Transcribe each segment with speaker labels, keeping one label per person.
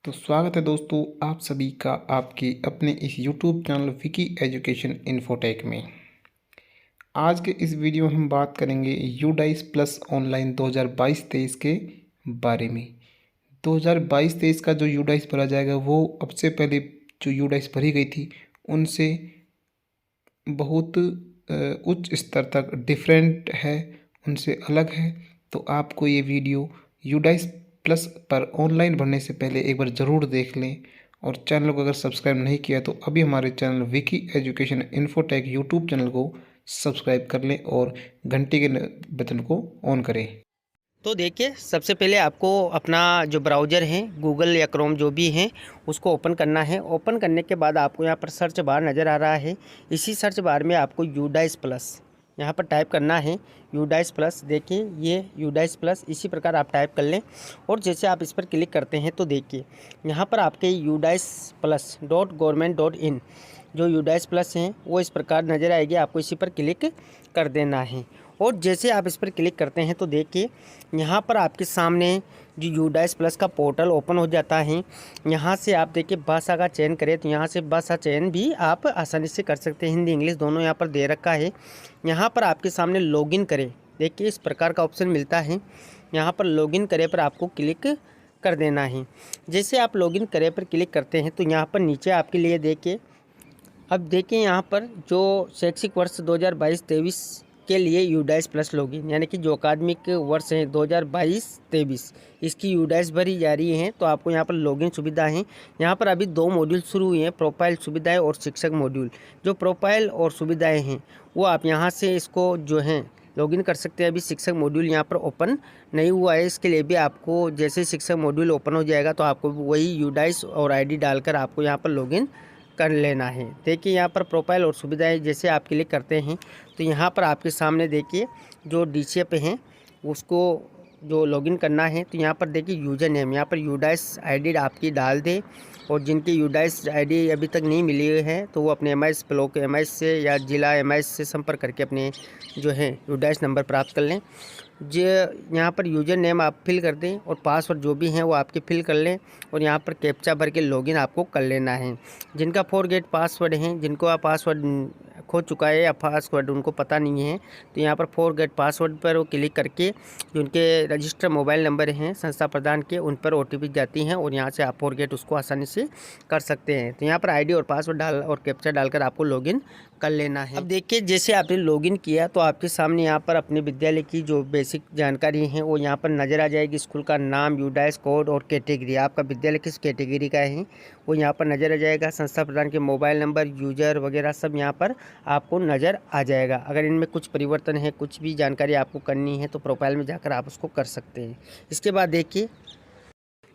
Speaker 1: तो स्वागत है दोस्तों आप सभी का आपके अपने इस YouTube channel Vicky education infotech में। आज के इस वीडियो में हम बात करेंगे यूडाइस प्लस ऑनलाइन 2022-23 के बारे में। 2022-23 का जो यूडाइस भरा जाएगा वो अब से पहले जो यूडाइस भरी गई थी उनसे बहुत उच्च स्तर तक डिफरेंट है, उनसे अलग है। तो आपको ये वीडियो यूडाइस प्लस पर ऑनलाइन भरने से पहले एक बार ज़रूर देख लें। और चैनल को अगर सब्सक्राइब नहीं किया तो अभी हमारे channel Vicky education infotech YouTube channel को सब्सक्राइब कर लें और घंटी के बटन को ऑन करें।
Speaker 2: तो देखिए, सबसे पहले आपको अपना जो ब्राउज़र है गूगल या क्रोम जो भी है उसको ओपन करना है। ओपन करने के बाद आपको यहाँ पर सर्च बार नज़र आ रहा है। इसी सर्च बार में आपको यूडाइस प्लस यहाँ पर टाइप करना है। यूडाइस प्लस, देखिए ये यूडाइस प्लस इसी प्रकार आप टाइप कर लें। और जैसे आप इस पर क्लिक करते हैं तो देखिए यहाँ पर आपके यूडाइस प्लस .gov.in जो यूडाइस प्लस हैं वो इस प्रकार नज़र आएगी। आपको इसी पर क्लिक कर देना है। और जैसे आप इस पर क्लिक करते हैं तो देखिए यहाँ पर आपके सामने जो यूडाइस प्लस का पोर्टल ओपन हो जाता है। यहाँ से आप देखिए भाषा का चयन करें तो यहाँ से भाषा चयन भी आप आसानी से कर सकते हैं। हिंदी इंग्लिश दोनों यहाँ पर दे रखा है। यहाँ पर आपके सामने लॉगिन करें, देखिए इस प्रकार का ऑप्शन मिलता है। यहाँ पर लॉगिन करें पर आपको क्लिक कर देना है। जैसे आप लॉगिन करें पर क्लिक करते हैं तो यहाँ पर नीचे आपके लिए देखिए, अब देखिए यहाँ पर जो शैक्षिक वर्ष 2022-23 के लिए यूडाइस प्लस लॉगिन यानी कि जो अकादमिक वर्ष है 2022-23 इसकी यूडाइस भरी जा रही है। तो आपको यहाँ पर लॉगिन सुविधा है। यहाँ पर अभी 2 मॉड्यूल शुरू हुए हैं, प्रोफाइल सुविधाएं और शिक्षक मॉड्यूल। जो प्रोफाइल और सुविधाएं हैं वो आप यहाँ से इसको जो है लॉगिन कर सकते हैं। अभी शिक्षक मॉड्यूल यहाँ पर ओपन नहीं हुआ है, इसके लिए भी आपको जैसे शिक्षक मॉड्यूल ओपन हो जाएगा तो आपको वही यूडाइस और ID डालकर आपको यहाँ पर लॉगिन कर लेना है। देखिए यहाँ पर प्रोफाइल और सुविधाएं जैसे आप क्लिक करते हैं तो यहाँ पर आपके सामने देखिए जो DCF हैं उसको जो लॉगिन करना है तो यहाँ पर देखिए यूज़र नेम, यहाँ पर यूडाइस ID आपकी डाल दें। और जिनकी यूडाइस ID अभी तक नहीं मिली है तो वो अपने MIS ब्लॉक MIS से या जिला MIS से संपर्क करके अपने जो है यूडाइस नंबर प्राप्त कर लें। जो यहाँ पर यूज़र नेम आप फिल कर दें और पासवर्ड जो भी हैं वो आपके फिल कर लें। और यहाँ पर कैप्चा भर के लॉगिन आपको कर लेना है। जिनका फॉरगेट पासवर्ड हैं, जिनको आप पासवर्ड खो चुका है या पासवर्ड उनको पता नहीं है तो यहाँ पर फॉरगेट पासवर्ड पर वो क्लिक करके जो उनके रजिस्टर मोबाइल नंबर हैं संस्था प्रदान के उन पर OTP जाती हैं और यहाँ से आप फॉरगेट उसको आसानी से कर सकते हैं। तो यहाँ पर ID और पासवर्ड डाल और कैप्चा डालकर आपको लॉगिन कर लेना है। अब देखिए जैसे आपने लॉगिन किया तो आपके सामने यहाँ पर अपने विद्यालय की जो बेसिक जानकारी है वो यहाँ पर नज़र आ जाएगी। स्कूल का नाम, यूडाइस कोड और कैटेगरी, आपका विद्यालय किस कैटेगरी का है वो यहाँ पर नज़र आ जाएगा। संस्था प्रदान के मोबाइल नंबर, यूजर वगैरह सब यहाँ पर आपको नज़र आ जाएगा। अगर इनमें कुछ परिवर्तन है, कुछ भी जानकारी आपको करनी है तो प्रोफाइल में जाकर आप उसको कर सकते हैं। इसके बाद देखिए,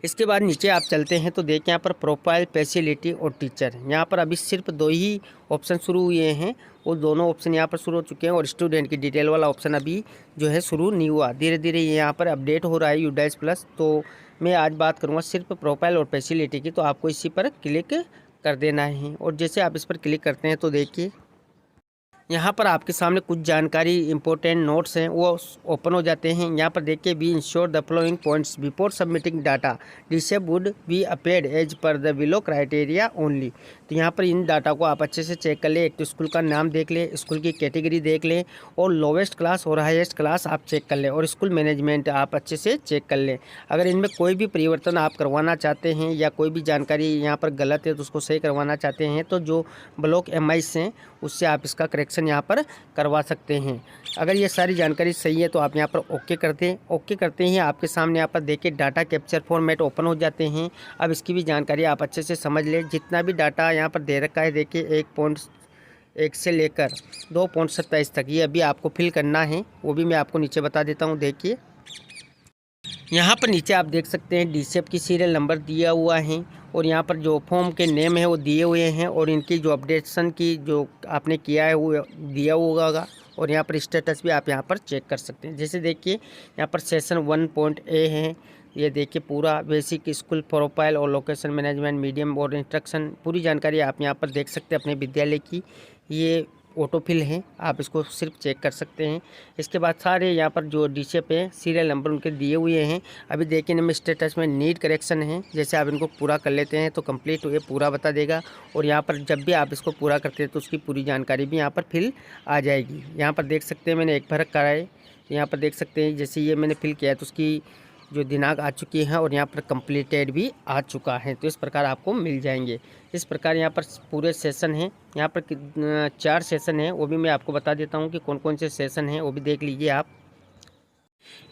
Speaker 2: इसके बाद नीचे आप चलते हैं तो देखिए यहाँ पर प्रोफाइल, फैसिलिटी और टीचर, यहाँ पर अभी सिर्फ 2 ही ऑप्शन शुरू हुए हैं। वो दोनों ऑप्शन यहाँ पर शुरू हो चुके हैं और स्टूडेंट की डिटेल वाला ऑप्शन अभी जो है शुरू नहीं हुआ। धीरे धीरे ये यहाँ पर अपडेट हो रहा है यूडाइस प्लस। तो मैं आज बात करूँगा सिर्फ प्रोफाइल और फैसिलिटी की, तो आपको इसी पर क्लिक कर देना है। और जैसे आप इस पर क्लिक करते हैं तो देखिए यहाँ पर आपके सामने कुछ जानकारी इंपॉर्टेंट नोट्स हैं वो ओपन हो जाते हैं। यहाँ पर देखिए, be ensure the following points before submitting data, receipt would be upped as per the below criteria only. तो यहाँ पर इन डाटा को आप अच्छे से चेक कर लें। एक तो स्कूल का नाम देख लें, स्कूल की कैटेगरी देख लें और लोवेस्ट क्लास और हाईएस्ट क्लास आप चेक कर लें और स्कूल मैनेजमेंट आप अच्छे से चेक कर लें। अगर इनमें कोई भी परिवर्तन आप करवाना चाहते हैं या कोई भी जानकारी यहाँ पर गलत है तो उसको सही करवाना चाहते हैं तो जो ब्लॉक MIS हैं उससे आप इसका करेक्शन यहाँ पर करवा सकते हैं। अगर ये सारी जानकारी सही है तो आप यहाँ पर ओके करते हैं। ओके करते ही आपके सामने यहाँ पर देखिए डाटा कैप्चर फॉर्मेट ओपन हो जाते हैं। अब इसकी भी जानकारी आप अच्छे से समझ लें। जितना भी डाटा यहाँ पर दे रखा है देखिए 1.1 से लेकर 2.27 तक ये अभी आपको फिल करना है, वो भी मैं आपको नीचे बता देता हूँ। देखिए यहाँ पर नीचे आप देख सकते हैं DCF की सीरियल नंबर दिया हुआ है और यहाँ पर जो फॉर्म के नेम है वो दिए हुए हैं और इनकी जो अपडेशन की जो आपने किया है वो दिया होगा और यहाँ पर स्टेटस भी आप यहाँ पर चेक कर सकते हैं। जैसे देखिए यहाँ पर सेशन 1.A है, ये देखिए पूरा बेसिक स्कूल प्रोफाइल और लोकेशन मैनेजमेंट, मीडियम और इंस्ट्रक्शन, पूरी जानकारी आप यहाँ पर देख सकते हैं अपने विद्यालय की। ये ऑटोफिल है, आप इसको सिर्फ चेक कर सकते हैं। इसके बाद सारे यहाँ पर जो डीशे पे सीरियल नंबर उनके दिए हुए हैं। अभी देखिए इनमें स्टेटस में नीड करेक्शन है, जैसे आप इनको पूरा कर लेते हैं तो कंप्लीट ये पूरा बता देगा। और यहाँ पर जब भी आप इसको पूरा करते हैं तो उसकी पूरी जानकारी भी यहाँ पर फिल आ जाएगी। यहाँ पर देख सकते हैं मैंने एक भरक कराए, यहाँ पर देख सकते हैं जैसे ये मैंने फिल किया है तो उसकी जो दिनांक आ चुकी है और यहाँ पर कंप्लीटेड भी आ चुका है। तो इस प्रकार आपको मिल जाएंगे। इस प्रकार यहाँ पर पूरे सेशन हैं, यहाँ पर 4 सेशन हैं, वो भी मैं आपको बता देता हूँ कि कौन कौन से सेशन हैं, वो भी देख लीजिए आप।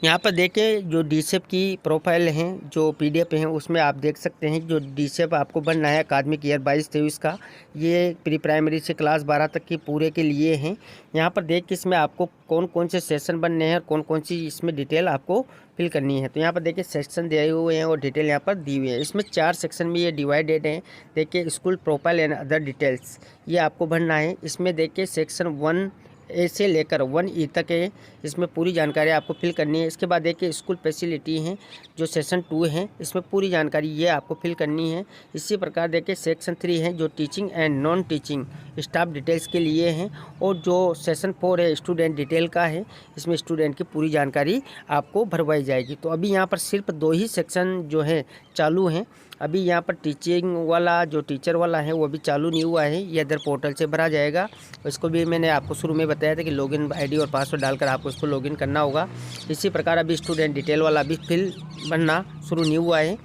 Speaker 2: यहाँ पर देखें जो डीसेप की प्रोफाइल हैं, जो पीडीएफ हैं, उसमें आप देख सकते हैं कि जो डीसेप आपको बनना है अकादमिक ईयर 22-23 का, ये प्री प्राइमरी से क्लास 12 तक की पूरे के लिए हैं। यहाँ पर देख के इसमें आपको कौन कौन से सेशन बनने हैं और कौन कौन सी इसमें डिटेल आपको फिल करनी है। तो यहाँ पर देखिए सेक्शन दिए हुए हैं और डिटेल यहाँ पर दी हुई है। इसमें 4 सेक्शन में ये डिवाइडेड हैं। देखिए school profile and other details, ये आपको भरना है। इसमें देखिए सेक्शन 1A से लेकर 1E तक है, इसमें पूरी जानकारी आपको फिल करनी है। इसके बाद देखिए स्कूल फैसिलिटी हैं, जो सेशन 2 है, इसमें पूरी जानकारी ये आपको फिल करनी है। इसी प्रकार देखिए सेक्शन 3 है, जो teaching and non teaching staff details के लिए हैं। और जो सेशन 4 है स्टूडेंट डिटेल का है, इसमें स्टूडेंट की पूरी जानकारी आपको भरवाई जाएगी। तो अभी यहाँ पर सिर्फ 2 ही सेक्शन जो है चालू हैं। अभी यहाँ पर टीचिंग वाला जो टीचर वाला है वो भी चालू नहीं हुआ है, ये अदर पोर्टल से भरा जाएगा। इसको भी मैंने आपको शुरू में बताया था कि लॉगिन आईडी और पासवर्ड डालकर आपको इसको लॉगिन करना होगा। इसी प्रकार अभी स्टूडेंट डिटेल वाला भी फिल बनना शुरू नहीं हुआ है।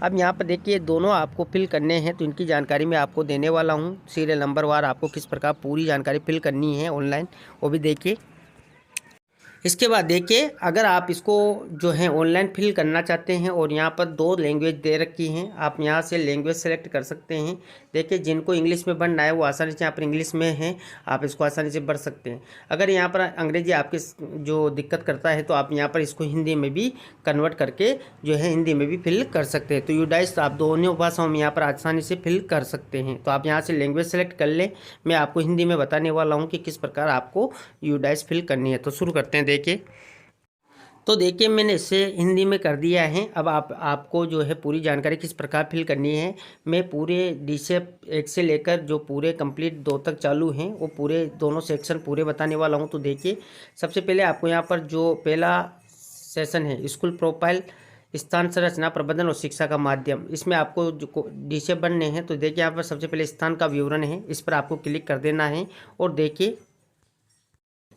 Speaker 2: अब यहाँ पर देखिए दोनों आपको फिल करने हैं, तो इनकी जानकारी मैं आपको देने वाला हूँ। सीरियल नंबर वार आपको किस प्रकार पूरी जानकारी फिल करनी है ऑनलाइन, वो भी देखिए। इसके बाद देखिए अगर आप इसको जो है ऑनलाइन फिल करना चाहते हैं और यहाँ पर 2 लैंग्वेज दे रखी हैं, आप यहाँ से लैंग्वेज सेलेक्ट कर सकते हैं। देखिए जिनको इंग्लिश में भरना है वो आसानी से यहाँ पर इंग्लिश में है, आप इसको आसानी से भर सकते हैं। अगर यहाँ पर अंग्रेजी आपके जो दिक्कत करता है तो आप यहाँ पर इसको हिंदी में भी कन्वर्ट करके जो है हिंदी में भी फिल कर सकते हैं। तो यूडाइस आप दोनों भाषाओं में यहाँ पर आसानी से फिल कर सकते हैं। तो आप यहाँ से लैंग्वेज सेलेक्ट कर लें। मैं आपको हिंदी में बताने वाला हूँ कि किस प्रकार आपको यूडाइस फिल करनी है। तो शुरू करते हैं। देखिए तो देखिए मैंने इसे हिंदी में कर दिया है। अब आपको जो है पूरी जानकारी किस प्रकार फिल करनी है, मैं पूरे डीसेप 1 से लेकर जो पूरे कंप्लीट 2 तक चालू हैं वो पूरे दोनों सेक्शन पूरे बताने वाला हूं। तो देखिए सबसे पहले आपको यहाँ पर जो पहला सेशन है स्कूल प्रोफाइल, स्थान संरचना, प्रबंधन और शिक्षा का माध्यम, इसमें आपको जो डीसेप बनने हैं। तो देखिए यहाँ पर सबसे पहले स्थान का विवरण है, इस पर आपको क्लिक कर देना है। और देखिए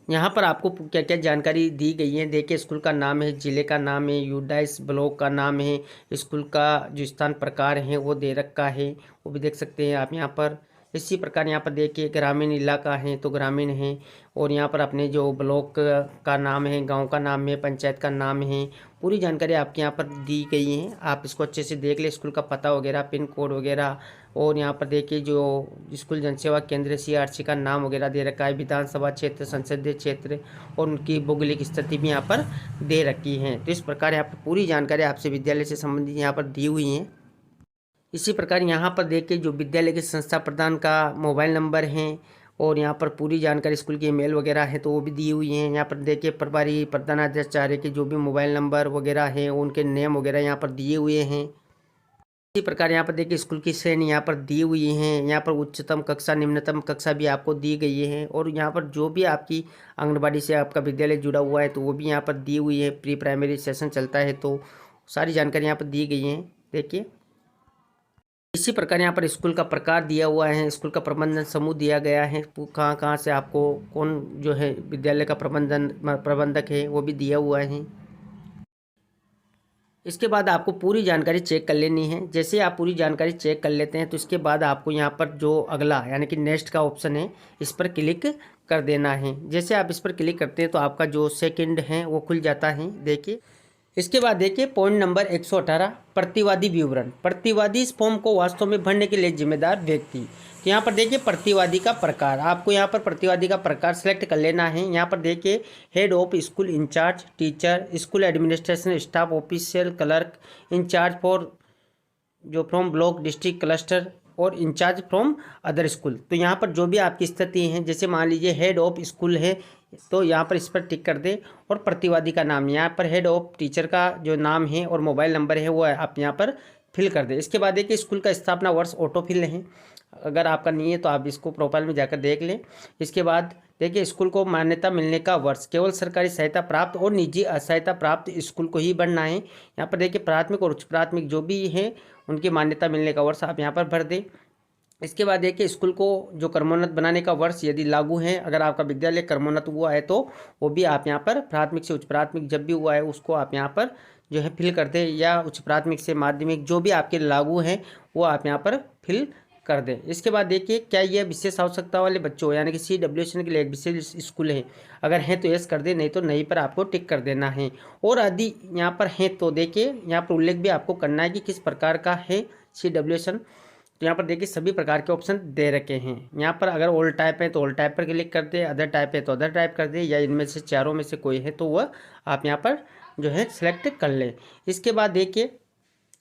Speaker 2: यहाँ पर आपको क्या क्या जानकारी दी गई है। देखिए स्कूल का नाम है, जिले का नाम है, यूडाइस ब्लॉक का नाम है, स्कूल का जो स्थान प्रकार है वो दे रखा है, वो भी देख सकते हैं आप यहाँ पर। इसी प्रकार यहाँ पर देखिए ग्रामीण इलाका है तो ग्रामीण है, और यहाँ पर अपने जो ब्लॉक का नाम है, गांव का नाम है, पंचायत का नाम है, पूरी जानकारी आपके यहाँ पर दी गई है। आप इसको अच्छे से देख ले, स्कूल का पता वगैरह, पिन कोड वगैरह। और यहाँ पर देखिए जो स्कूल जनसेवा केंद्र CRC का नाम वगैरह दे रखा है, विधानसभा क्षेत्र, संसदीय क्षेत्र और उनकी भौगोलिक स्थिति भी यहाँ पर दे रखी है। तो इस प्रकार यहाँ पर पूरी जानकारी आपसे विद्यालय से संबंधित यहाँ पर दी हुई है। इसी प्रकार यहाँ पर देखिए जो विद्यालय के संस्था प्रधान का मोबाइल नंबर है और यहाँ पर पूरी जानकारी स्कूल की ईमेल वगैरह है तो वो भी दी हुई हैं। यहाँ पर देखिए प्रभारी प्रधानाचार्य के जो भी मोबाइल नंबर वगैरह हैं उनके नेम वगैरह यहाँ पर दिए हुए हैं। इसी प्रकार यहाँ पर देखिए स्कूल की श्रेणी यहाँ पर दी हुई हैं। यहाँ पर उच्चतम कक्षा, निम्नतम कक्षा भी आपको दी गई है। और यहाँ पर जो भी आपकी आंगनबाड़ी से आपका विद्यालय जुड़ा हुआ है तो वो भी यहाँ पर दी हुई है। प्री प्राइमरी सेशन चलता है तो सारी जानकारी यहाँ पर दी गई है। देखिए इसी प्रकार यहाँ पर स्कूल का प्रकार दिया हुआ है, स्कूल का प्रबंधन समूह दिया गया है, कहाँ कहाँ से आपको कौन जो है विद्यालय का प्रबंधक है वो भी दिया हुआ है। इसके बाद आपको पूरी जानकारी चेक कर लेनी है। जैसे आप पूरी जानकारी चेक कर लेते हैं तो इसके बाद आपको यहाँ पर जो अगला यानी कि नेक्स्ट का ऑप्शन है इस पर क्लिक कर देना है। जैसे आप इस पर क्लिक करते हैं तो आपका जो सेकंड है वो खुल जाता है। देखिए इसके बाद देखिए पॉइंट नंबर 118 प्रतिवादी विवरण। प्रतिवादी इस फॉर्म को वास्तव में भरने के लिए जिम्मेदार व्यक्ति। तो यहाँ पर देखिए प्रतिवादी का प्रकार, आपको यहाँ पर प्रतिवादी का प्रकार सेलेक्ट कर लेना है। यहाँ पर देखिए head of school incharge, teacher, school administration staff, official clerk, incharge for जो फ्रॉम ब्लॉक, डिस्ट्रिक्ट, क्लस्टर और इंचार्ज फ्रॉम अदर स्कूल। तो यहाँ पर जो भी आपकी स्थिति है, जैसे मान लीजिए हेड ऑफ स्कूल है तो यहाँ पर इस पर टिक कर दें। और प्रतिवादी का नाम, यहाँ पर हेड ऑफ टीचर का जो नाम है और मोबाइल नंबर है वो आप यहाँ पर फिल कर दें। इसके बाद देखिए स्कूल का स्थापना वर्ष ऑटोफिल है। अगर आपका नहीं है तो आप इसको प्रोफाइल में जाकर देख लें। इसके बाद देखिए स्कूल को मान्यता मिलने का वर्ष, केवल सरकारी सहायता प्राप्त और निजी असहायता प्राप्त स्कूल को ही बनना है। यहाँ पर देखिए प्राथमिक और उच्च प्राथमिक जो भी है उनकी मान्यता मिलने का वर्ष आप यहाँ पर भर दें। इसके बाद देखिए स्कूल को जो क्रमोन्नत बनाने का वर्ष यदि लागू है, अगर आपका विद्यालय क्रमोन्नत हुआ है तो वो भी आप यहाँ पर प्राथमिक से उच्च प्राथमिक जब भी हुआ है उसको आप यहाँ पर जो है फिल कर दें, या उच्च प्राथमिक से माध्यमिक जो भी आपके लागू हैं वो आप यहाँ पर फिल कर दें। इसके बाद देखिए क्या यह विशेष आवश्यकता वाले बच्चों यानी कि CWSN के लिए एक विशेष स्कूल है, अगर है तो यस कर दे, नहीं तो नहीं पर आपको टिक कर देना है। और यदि यहाँ पर है तो देखिए यहाँ पर उल्लेख भी आपको करना है कि किस प्रकार का है CWSN। तो यहाँ पर देखिए सभी प्रकार के ऑप्शन दे रखे हैं। यहाँ पर अगर ऑल टाइप है तो ऑल टाइप पर क्लिक कर दे, अदर टाइप है तो अदर टाइप कर दे, या इनमें से चारों में से कोई है तो वह आप यहाँ पर जो है सेलेक्ट कर लें। इसके बाद देखिए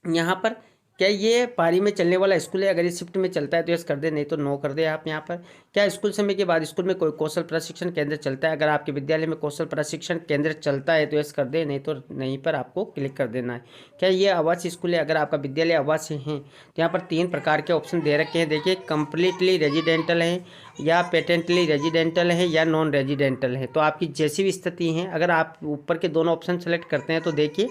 Speaker 2: यहाँ पर क्या ये पारी में चलने वाला स्कूल है, अगर ये शिफ्ट में चलता है तो यस कर दे, नहीं तो नो कर दे आप यहाँ पर। क्या स्कूल समय के बाद स्कूल में कोई कौशल प्रशिक्षण केंद्र चलता है, अगर आपके विद्यालय में कौशल प्रशिक्षण केंद्र चलता है तो यस कर दे, नहीं तो नहीं पर आपको क्लिक कर देना है। क्या ये आवासीय स्कूल है, अगर आपका विद्यालय आवासीय है तो यहाँ पर 3 प्रकार के ऑप्शन दे रखे हैं। देखिए कम्प्लीटली रेजिडेंटल है, या पेटेंटली रेजिडेंटल है, या नॉन रेजिडेंटल है। तो आपकी जैसी भी स्थिति है, अगर आप ऊपर के दोनों ऑप्शन सेलेक्ट करते हैं तो देखिए,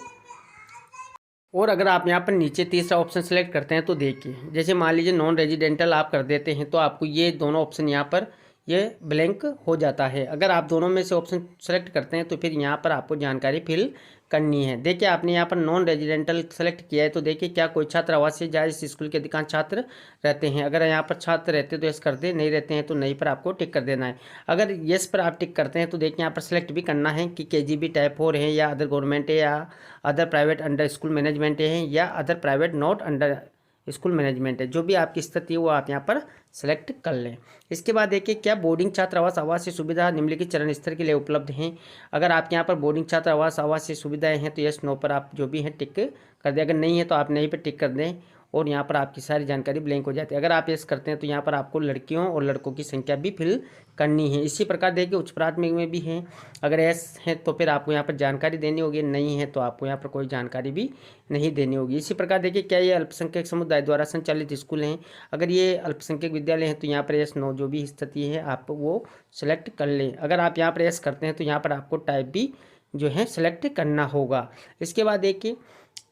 Speaker 2: और अगर आप यहाँ पर नीचे तीसरा ऑप्शन सेलेक्ट करते हैं तो देखिए, जैसे मान लीजिए नॉन रेजिडेंटल आप कर देते हैं तो आपको ये दोनों ऑप्शन यहाँ पर ये ब्लैंक हो जाता है। अगर आप दोनों में से ऑप्शन सेलेक्ट करते हैं तो फिर यहाँ पर आपको जानकारी फिल करनी है। देखिए आपने यहाँ पर नॉन रेजिडेंटल सेलेक्ट किया है तो देखिए क्या कोई छात्र आवासीय या इस स्कूल के अधिकांश छात्र रहते हैं, अगर यहाँ पर छात्र रहते हैं तो यस कर दे, नहीं रहते हैं तो नहीं पर आपको टिक कर देना है। अगर यस पर आप टिक करते हैं तो देखिए यहाँ पर सेलेक्ट भी करना है कि KGB टाइप 4 है, या अदर गवर्नमेंट है, या other private under school management है, या other private not under school management है। जो भी आपकी स्थिति है वो आप यहाँ पर सेलेक्ट कर लें। इसके बाद देखिए क्या बोर्डिंग छात्र आवास आवासीय सुविधा निम्नलिखित चरण स्तर के लिए उपलब्ध हैं, अगर आपके यहाँ पर बोर्डिंग छात्र आवास आवासीय सुविधाएं हैं तो यस नो पर आप जो भी हैं टिक कर दें, अगर नहीं है तो आप नहीं पर टिक कर दें, और यहाँ पर आपकी सारी जानकारी ब्लैंक हो जाती है। अगर आप यस करते हैं तो यहाँ पर आपको लड़कियों और लड़कों की संख्या भी फिल करनी है। इसी प्रकार देखिए उच्च प्राथमिक में भी है, अगर यस है तो फिर आपको यहाँ पर जानकारी देनी होगी, नहीं है तो आपको यहाँ पर कोई जानकारी भी नहीं देनी होगी। इसी प्रकार देखिए क्या ये अल्पसंख्यक समुदाय द्वारा संचालित स्कूल हैं, अगर ये अल्पसंख्यक विद्यालय हैं तो यहाँ पर यस नो जो भी स्थिति है आप वो सेलेक्ट कर लें। अगर आप यहाँ पर यस करते हैं तो यहाँ पर आपको टाइप भी जो है सेलेक्ट करना होगा। इसके बाद देखिए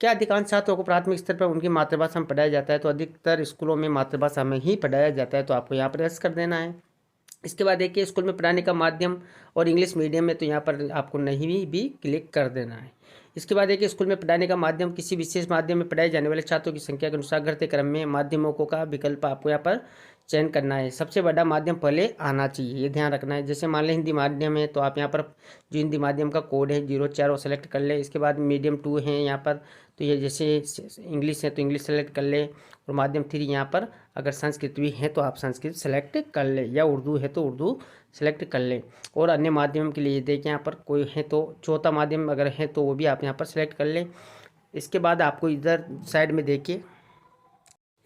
Speaker 2: क्या अधिकांश छात्रों को प्राथमिक स्तर पर उनकी मातृभाषा में पढ़ाया जाता है, तो अधिकतर स्कूलों में मातृभाषा में ही पढ़ाया जाता है, तो आपको यहाँ पर यस कर देना है। इसके बाद देखिए स्कूल में पढ़ाने का माध्यम और इंग्लिश मीडियम में, तो यहाँ पर आपको नहीं भी क्लिक कर देना है। इसके बाद देखिए स्कूल में पढ़ाने का माध्यम किसी विशेष माध्यम में पढ़ाए जाने वाले छात्रों की संख्या के अनुसार घटते क्रम में माध्यमों का विकल्प आपको यहाँ पर चयन करना है। सबसे बड़ा माध्यम पहले आना चाहिए, ये ध्यान रखना है। जैसे मान लें हिंदी माध्यम है तो आप यहाँ पर जो हिंदी माध्यम का कोड है 04 वो सेलेक्ट कर लें। इसके बाद मीडियम 2 है यहाँ पर, तो ये जैसे इंग्लिश है तो इंग्लिश सेलेक्ट कर लें, और माध्यम 3 यहाँ पर अगर संस्कृत भी है तो आप संस्कृत सेलेक्ट कर लें, या उर्दू है तो उर्दू सेलेक्ट कर लें। और अन्य माध्यम के लिए देखिए यहाँ पर कोई है तो चौथा माध्यम अगर है तो वो भी आप यहाँ पर सेलेक्ट कर लें। इसके बाद आपको इधर साइड में देखिए,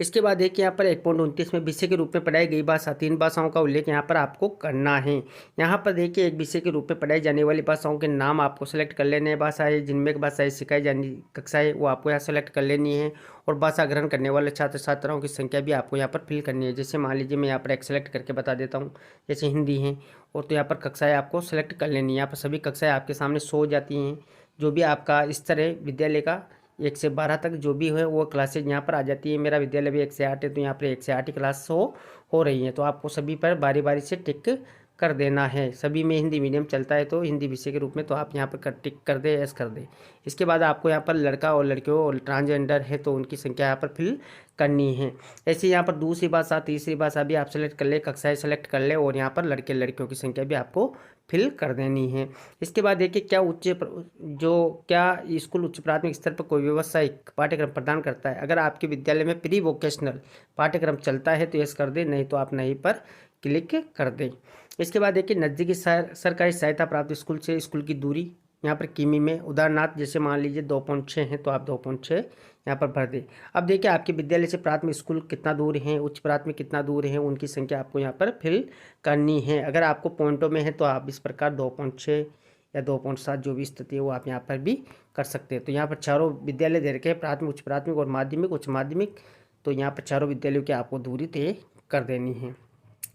Speaker 2: इसके बाद देखिए यहाँ पर 1.29 में विषय के रूप में पढ़ाई गई भाषा 3 भाषाओं का उल्लेख यहाँ पर आपको करना है। यहाँ पर देखिए एक विषय के रूप में पढ़ाई जाने वाली भाषाओं के नाम आपको सेलेक्ट कर लेने हैं। भाषाएं जिनमें भाषाएं सिखाई जानी कक्षाएं वो आपको यहाँ सेलेक्ट कर लेनी है, और भाषा ग्रहण करने वाले छात्र छात्राओं की संख्या भी आपको यहाँ पर फिल करनी है। जैसे मान लीजिए मैं यहाँ पर एक सेलेक्ट करके बता देता हूँ, जैसे हिंदी है और तो यहाँ पर कक्षाएँ आपको सेलेक्ट कर लेनी है। यहाँ पर सभी कक्षाएँ आपके सामने शो हो जाती हैं, जो भी आपका स्तर है विद्यालय का 1 से 12 तक जो भी है वो क्लासेज यहाँ पर आ जाती है। मेरा विद्यालय भी 1 से 8 है तो यहाँ पर 1 से 8 ही क्लास हो रही है, तो आपको सभी पर बारी बारी से टिक कर देना है। सभी में हिंदी मीडियम चलता है तो हिंदी विषय के रूप में तो आप यहाँ पर टिक कर दे, एस कर दे। इसके बाद आपको यहाँ पर लड़का और लड़कियों और ट्रांसजेंडर है तो उनकी संख्या यहाँ पर फिल करनी है। ऐसे यहाँ पर दूसरी भाषा तीसरी भाषा भी आप सेलेक्ट कर ले, कक्षाएँ सेलेक्ट कर ले, और यहाँ पर लड़के लड़कियों की संख्या भी आपको फिल कर देनी है। इसके बाद देखिए क्या स्कूल उच्च प्राथमिक स्तर पर कोई व्यावसायिक पाठ्यक्रम प्रदान करता है, अगर आपके विद्यालय में प्री वोकेशनल पाठ्यक्रम चलता है तो यस कर दे, नहीं तो आप नहीं पर क्लिक कर दें। इसके बाद देखिए नज़दीकी सरकारी सहायता प्राप्त स्कूल से स्कूल की दूरी यहाँ पर किमी में, उदाहरणार्थ जैसे मान लीजिए 2.6 है तो आप 2.6 यहाँ पर भर दें। अब देखिए आपके विद्यालय से प्राथमिक स्कूल कितना दूर है, उच्च प्राथमिक कितना दूर है, उनकी संख्या आपको यहाँ पर फिल करनी है। अगर आपको पॉइंटों में है तो आप इस प्रकार 2.6 या 2.7 जो भी स्थिति है वो आप यहाँ पर भी कर सकते हैं। तो यहाँ पर चारों विद्यालय दे रखे हैं, प्राथमिक उच्च प्राथमिक और माध्यमिक उच्च माध्यमिक, तो यहाँ पर चारों विद्यालयों की आपको दूरी तय कर देनी है।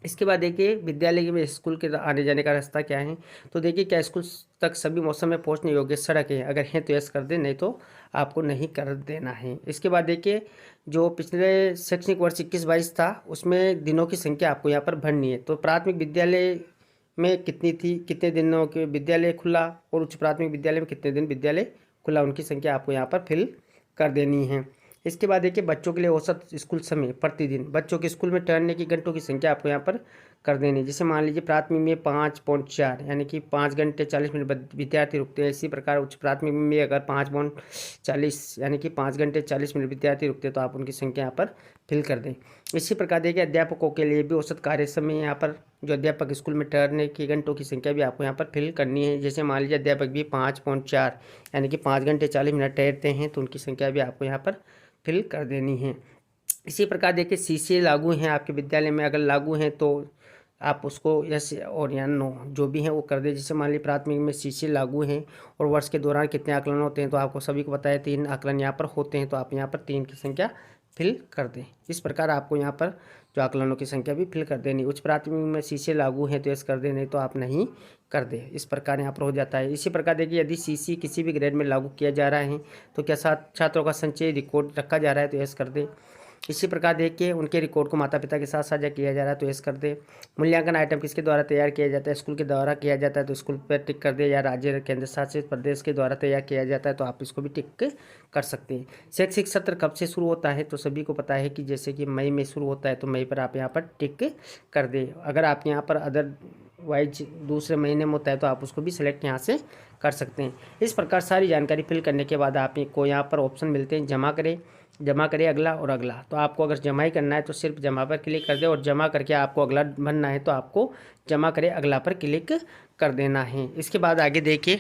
Speaker 2: इसके बाद देखिए विद्यालय में स्कूल के आने जाने का रास्ता क्या है। तो देखिए क्या स्कूल तक सभी मौसम में पहुंचने योग्य सड़क है, अगर हैं तो यस कर दें, नहीं तो आपको नहीं कर देना है। इसके बाद देखिए जो पिछले शैक्षणिक वर्ष 21-22 था उसमें दिनों की संख्या आपको यहाँ पर भरनी है। तो प्राथमिक विद्यालय में कितनी थी, कितने दिनों के विद्यालय खुला, और उच्च प्राथमिक विद्यालय में कितने दिन विद्यालय खुला, उनकी संख्या आपको यहाँ पर फिल कर देनी है। इसके बाद देखिए बच्चों के लिए औसत स्कूल समय प्रतिदिन, बच्चों के स्कूल में ठहरने की घंटों की संख्या आपको यहाँ पर कर देनी है। जैसे मान लीजिए प्राथमिक में 5.4 यानी कि 5 घंटे 40 मिनट विद्यार्थी रुकते हैं। इसी प्रकार उच्च प्राथमिक में अगर 5.40 यानी कि 5 घंटे 40 मिनट विद्यार्थी रुकते हैं तो आप उनकी संख्या यहाँ पर फिल कर दें। इसी प्रकार देखिए अध्यापकों के लिए भी औसत कार्य समय यहाँ पर जो अध्यापक स्कूल में ठहरने की घंटों की संख्या भी आपको यहाँ पर फिल करनी है। जैसे मान लीजिए अध्यापक भी 5.4 यानी कि 5 घंटे 40 मिनट ठहरते हैं तो उनकी संख्या भी आपको यहाँ पर फिल कर देनी है। इसी प्रकार देखिए सीसीए लागू हैं आपके विद्यालय में, अगर लागू हैं तो आप उसको यस और या नो जो भी है वो कर दें। जैसे मान लीजिए प्राथमिक में सीसीए लागू हैं और वर्ष के दौरान कितने आकलन होते हैं, तो आपको सभी को पता है 3 आकलन यहाँ पर होते हैं, तो आप यहाँ पर 3 की संख्या फिल कर दें। इस प्रकार आपको यहाँ पर जो आकलनों की संख्या भी फिल कर देनी। उच्च प्राथमिक में सीसीए लागू है तो यस कर दें, नहीं तो आप नहीं कर दें। इस प्रकार यहाँ पर हो जाता है। इसी प्रकार देखिए यदि सीसी किसी भी ग्रेड में लागू किया जा रहा है तो क्या छात्रों का संचय रिकॉर्ड रखा जा रहा है तो यस कर दें। इसी प्रकार देखिए उनके रिकॉर्ड को माता पिता के साथ साझा किया जा रहा है तो यस कर दे। मूल्यांकन आइटम किसके द्वारा तैयार किया जाता है, स्कूल के द्वारा किया जाता है तो स्कूल पर टिक कर दे, या राज्य केंद्र शासित प्रदेश के द्वारा तैयार किया जाता है तो आप इसको भी टिक कर सकते हैं। शैक्षिक सत्र कब से शुरू होता है, तो सभी को पता है कि जैसे कि मई में शुरू होता है तो मई पर आप यहाँ पर टिक कर दें। अगर आप यहाँ पर अदर वाइज दूसरे महीने में होता है तो आप उसको भी सिलेक्ट यहाँ से कर सकते हैं। इस प्रकार सारी जानकारी फिल करने के बाद आपको यहाँ पर ऑप्शन मिलते हैं जमा करें अगला और अगला। तो आपको अगर जमा ही करना है तो सिर्फ जमा पर क्लिक कर दे, और जमा करके आपको अगला भरना है तो आपको जमा करें अगला पर क्लिक कर देना है। इसके बाद आगे देखिए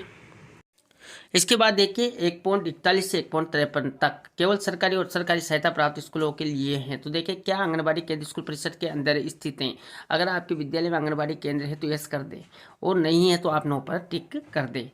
Speaker 2: 1.41 से 1.53 तक केवल सरकारी और सरकारी सहायता प्राप्त स्कूलों के लिए हैं। तो देखिए क्या आंगनबाड़ी केंद्र स्कूल परिषद के अंदर स्थित हैं। अगर आपके विद्यालय में आंगनबाड़ी केंद्र है तो यस कर दें, और नहीं है तो आप नो पर टिक कर दें।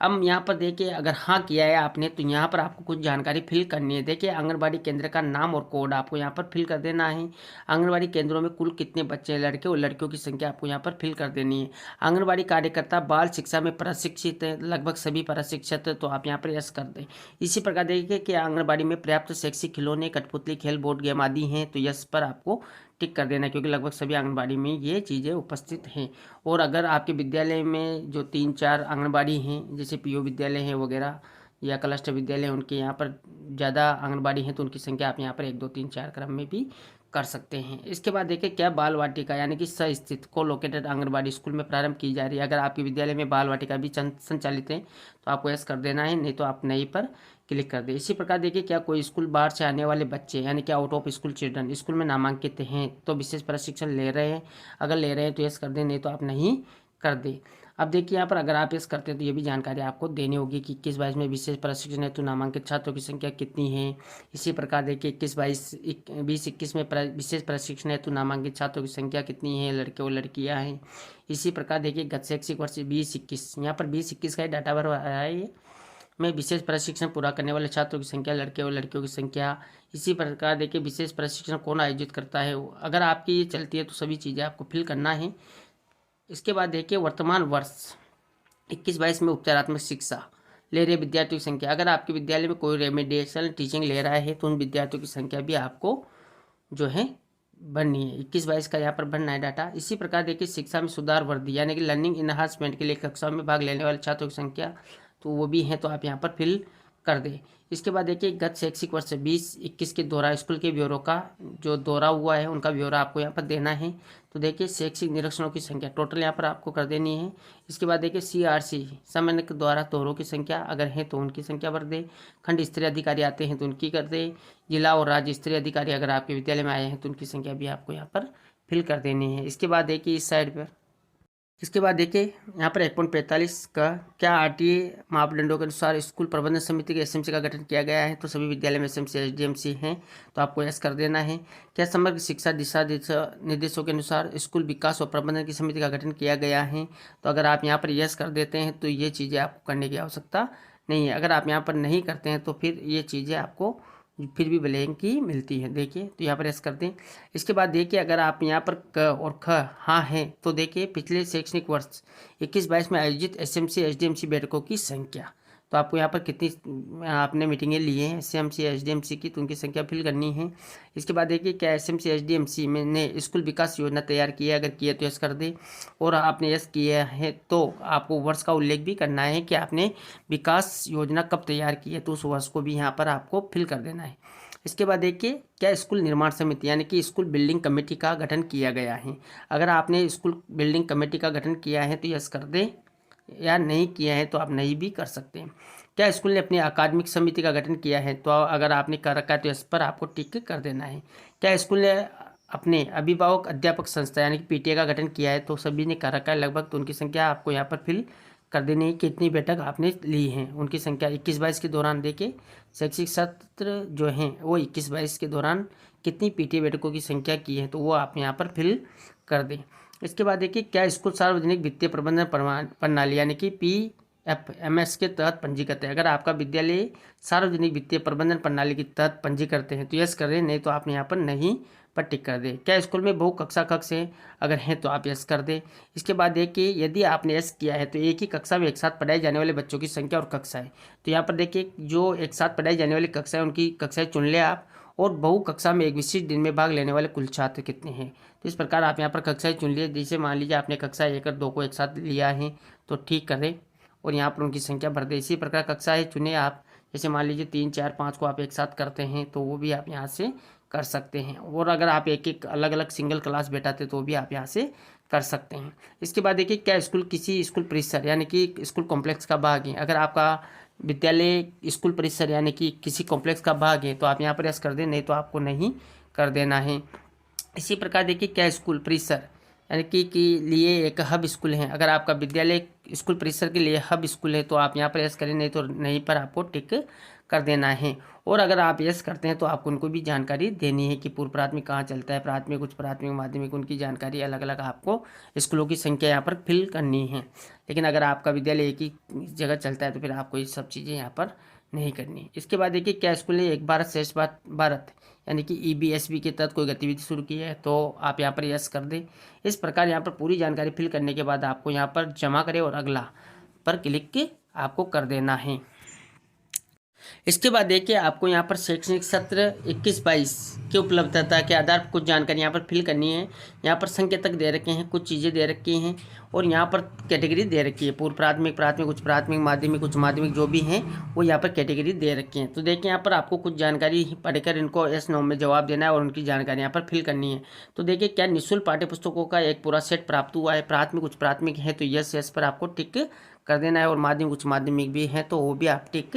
Speaker 2: अब यहाँ पर देखिए अगर हाँ किया है आपने तो यहाँ पर आपको कुछ जानकारी फिल करनी है। देखिए आंगनबाड़ी केंद्र का नाम और कोड आपको यहाँ पर फिल कर देना है। आंगनबाड़ी केंद्रों में कुल कितने बच्चे हैं, लड़के और लड़कियों की संख्या आपको यहाँ पर फिल कर देनी है। आंगनबाड़ी कार्यकर्ता बाल शिक्षा में प्रशिक्षित है, लगभग सभी प्रशिक्षित है तो आप यहाँ पर यस कर दें। इसी प्रकार देखिए कि आंगनबाड़ी में पर्याप्त शैक्षिक खिलौने, कठपुतली, खेल, बोर्ड गेम आदि हैं तो यस पर आपको टिक कर देना, क्योंकि लगभग सभी आंगनबाड़ी में ये चीज़ें उपस्थित हैं। और अगर आपके विद्यालय में जो 3-4 आंगनबाड़ी हैं जैसे पीओ विद्यालय हैं वगैरह या क्लस्टर विद्यालय उनके यहाँ पर ज़्यादा आंगनबाड़ी हैं तो उनकी संख्या आप यहाँ पर 1 2 3 4 क्रम में भी कर सकते हैं। इसके बाद देखिए क्या बाल वाटिका यानी कि स्थित को लोकेटेड आंगनबाड़ी स्कूल में प्रारंभ की जा रही है। अगर आपके विद्यालय में बाल वाटिका भी संचालित है तो आपको यस कर देना है, नहीं तो आप नहीं पर क्लिक कर दें। इसी प्रकार देखिए क्या कोई स्कूल बाहर से आने वाले बच्चे यानी कि out of school children school में नामांकित हैं तो विशेष प्रशिक्षण ले रहे हैं, अगर ले रहे हैं तो यस कर दें, नहीं तो आप नहीं कर दें। अब देखिए यहाँ पर अगर आप यस करते हैं तो ये भी जानकारी आपको देनी होगी कि 21-22 में विशेष प्रशिक्षण हेतु नामांकित छात्रों की संख्या कितनी है। इसी प्रकार देखिए 20-21 में विशेष प्रशिक्षण हेतु नामांकित छात्रों की संख्या कितनी है, लड़के और लड़कियाँ हैं। इसी प्रकार देखिए गत शैक्षिक वर्ष 20-21 यहाँ पर 20-21 का ही डाटा भर आया है ये में विशेष प्रशिक्षण पूरा करने वाले छात्रों की संख्या, लड़के और लड़कियों की संख्या। इसी प्रकार देखिए विशेष प्रशिक्षण कौन आयोजित करता है। अगर आपकी ये चलती है तो सभी चीज़ें आपको फिल करना है। इसके बाद देखिए वर्तमान वर्ष 21-22 में उपचारात्मक शिक्षा ले रहे विद्यार्थियों की संख्या। अगर आपके विद्यालय में कोई रेमेडिएशन टीचिंग ले रहा है तो उन विद्यार्थियों की संख्या भी आपको जो है भरनी है। 21-22 का यहाँ पर भरना है डाटा। इसी प्रकार देखिए शिक्षा में सुधार वृद्धि यानी कि लर्निंग इनहांसमेंट के लिए कक्षाओं में भाग लेने वाले छात्रों की संख्या तो वो भी हैं तो आप यहाँ पर फिल कर दें। इसके बाद देखिए गत शैक्षिक वर्ष 20-21 के दौरा स्कूल के ब्यूरो का जो दौरा हुआ है उनका ब्यौरा आपको यहाँ पर देना है। तो देखिए शैक्षिक निरीक्षणों की संख्या टोटल यहाँ पर आपको कर देनी है। इसके बाद देखिए CRC समन्वय के द्वारा दौरों की संख्या अगर है तो उनकी संख्या भर दे। खंड स्तरीय अधिकारी आते हैं तो उनकी कर दे। जिला और राज्य स्तरीय अधिकारी अगर आपके विद्यालय में आए हैं तो उनकी संख्या भी आपको यहाँ पर फिल कर देनी है। इसके बाद देखिए इस साइड पर यहाँ पर 1.45 का क्या RTA मापदंडों के अनुसार स्कूल प्रबंधन समिति के SMC का गठन किया गया है। तो सभी विद्यालय में SMC SDMC हैं तो आपको यस कर देना है। क्या समग्र शिक्षा दिशा निर्देशों के अनुसार स्कूल विकास और प्रबंधन की समिति का गठन किया गया है। तो अगर आप यहाँ पर यस कर देते हैं तो ये चीज़ें आपको करने की आवश्यकता नहीं है। अगर आप यहाँ पर नहीं करते हैं तो फिर ये चीज़ें आपको फिर भी ब्लैंक ही मिलती है। देखिए तो यहाँ पर यस कर दें। इसके बाद देखिए अगर आप यहाँ पर क और ख हाँ हैं तो देखिए पिछले शैक्षणिक वर्ष 21-22 में आयोजित एसएमसी एसडीएमसी बैठकों की संख्या, तो आपको यहाँ पर कितनी आपने मीटिंगें ली हैं एसएमसी एसडीएमसी की, तो उनकी संख्या फिल करनी है। इसके बाद देखिए क्या एसएमसी एसडीएमसी में ने स्कूल विकास योजना तैयार की है, अगर किया तो यस कर दें। और आपने यस किया है तो आपको वर्ष का उल्लेख भी करना है कि आपने विकास योजना कब तैयार की है, तो उस वर्ष को भी यहाँ पर आपको फिल कर देना है। इसके बाद देखिए क्या स्कूल निर्माण समिति यानी कि स्कूल बिल्डिंग कमेटी का गठन किया गया है, अगर आपने स्कूल बिल्डिंग कमेटी का गठन किया है तो यस कर दें, या नहीं किया है तो आप नहीं भी कर सकते हैं। क्या स्कूल ने अपनी अकादमिक समिति का गठन किया है, तो अगर आपने कर रखा है तो इस पर आपको टिक कर देना है। क्या स्कूल ने अपने अभिभावक अध्यापक संस्था यानी कि पीटीए का गठन किया है, तो सभी ने कर रखा है लगभग, तो उनकी संख्या आपको यहाँ पर फिल कर देनी है। कितनी बैठक आपने ली हैं, उनकी संख्या 21-22 के दौरान देखिए शैक्षिक सत्र जो हैं वो 21-22 के दौरान कितनी पीटीए बैठकों की संख्या की है, तो वो आप यहाँ पर फिल कर दें। इसके बाद देखिए क्या स्कूल सार्वजनिक वित्तीय प्रबंधन प्रणाली यानी कि PFMS के तहत पंजीकृत है, अगर आपका विद्यालय सार्वजनिक वित्तीय प्रबंधन प्रणाली के तहत पंजीकृत है तो यस करें, नहीं तो आपने यहाँ पर नहीं पर टिक कर दे। क्या स्कूल में बहु कक्षा कक्ष है, अगर हैं तो आप यस कर दें। इसके बाद देखिए यदि आपने यस किया है तो एक ही कक्षा में एक साथ पढ़ाए जाने वाले बच्चों की संख्या और कक्षाएं, तो यहाँ पर देखिए जो एक साथ पढ़ाई जाने वाली कक्षाएं उनकी कक्षाएं चुन ले आप, और बहु कक्षा में एक विशिष्ट दिन में भाग लेने वाले कुल छात्र कितने हैं, तो इस प्रकार आप यहाँ पर कक्षाएं चुन लिए। जैसे मान लीजिए आपने कक्षा 1 और 2 को एक साथ लिया है तो ठीक करें और यहाँ पर उनकी संख्या भर दें। इसी प्रकार कक्षाएं चुने आप, जैसे मान लीजिए 3, 4, 5 को आप एक साथ करते हैं तो वो भी आप यहाँ से कर सकते हैं, और अगर आप एक एक अलग अलग सिंगल क्लास बैठाते तो भी आप यहाँ से कर सकते हैं। इसके बाद देखिए क्या स्कूल किसी स्कूल परिसर यानी कि स्कूल कॉम्प्लेक्स का भाग है, अगर आपका विद्यालय स्कूल परिसर यानी कि किसी कॉम्प्लेक्स का भाग है तो आप यहाँ पर यस कर दें, नहीं तो आपको नहीं कर देना है। इसी प्रकार देखिए क्या स्कूल परिसर यानी कि लिए एक हब स्कूल है, अगर आपका विद्यालय स्कूल परिसर के लिए हब स्कूल है तो आप यहाँ पर यस करें, नहीं तो नहीं पर आपको टिक कर देना है। और अगर आप यस करते हैं तो आपको उनको भी जानकारी देनी है कि पूर्व प्राथमिक कहाँ चलता है, प्राथमिक उच्च प्राथमिक माध्यमिक, उनकी जानकारी अलग अलग आपको स्कूलों की संख्या यहाँ पर फिल करनी है। लेकिन अगर आपका विद्यालय एक ही जगह चलता है तो फिर आपको ये सब चीज़ें यहाँ पर नहीं करनी। इसके बाद देखिए क्या स्कूल ने एक भारत श्रेष्ठ भारत यानी कि EBSB के तहत कोई गतिविधि शुरू की है, तो आप यहाँ पर यस कर दें। इस प्रकार यहाँ पर पूरी जानकारी फिल करने के बाद आपको यहाँ पर जमा करें और अगला पर क्लिक आपको कर देना है। इसके बाद देखिए आपको यहाँ पर शैक्षणिक सत्र 21-22 की उपलब्धता के आधार पर कुछ जानकारी यहाँ पर फिल करनी है। यहाँ पर संकेतक दे रखे हैं, कुछ चीज़ें दे रखी हैं और यहाँ पर कैटेगरी दे रखी है, पूर्व प्राथमिक, प्राथमिक, उच्च प्राथमिक, माध्यमिक, उच्च माध्यमिक जो भी हैं वो यहाँ पर कैटेगरी दे रखी हैं। तो देखिए यहाँ पर आपको कुछ जानकारी पढ़कर इनको यस नो में जवाब देना है और उनकी जानकारी यहाँ पर फिल करनी है। तो देखिए क्या निःशुल्क पाठ्य पुस्तकों का एक पूरा सेट प्राप्त हुआ है, प्राथमिक उच्च प्राथमिक है तो यस पर आपको टिक कर देना है, और माध्यमिक उच्च माध्यमिक भी है तो वो भी आप टिक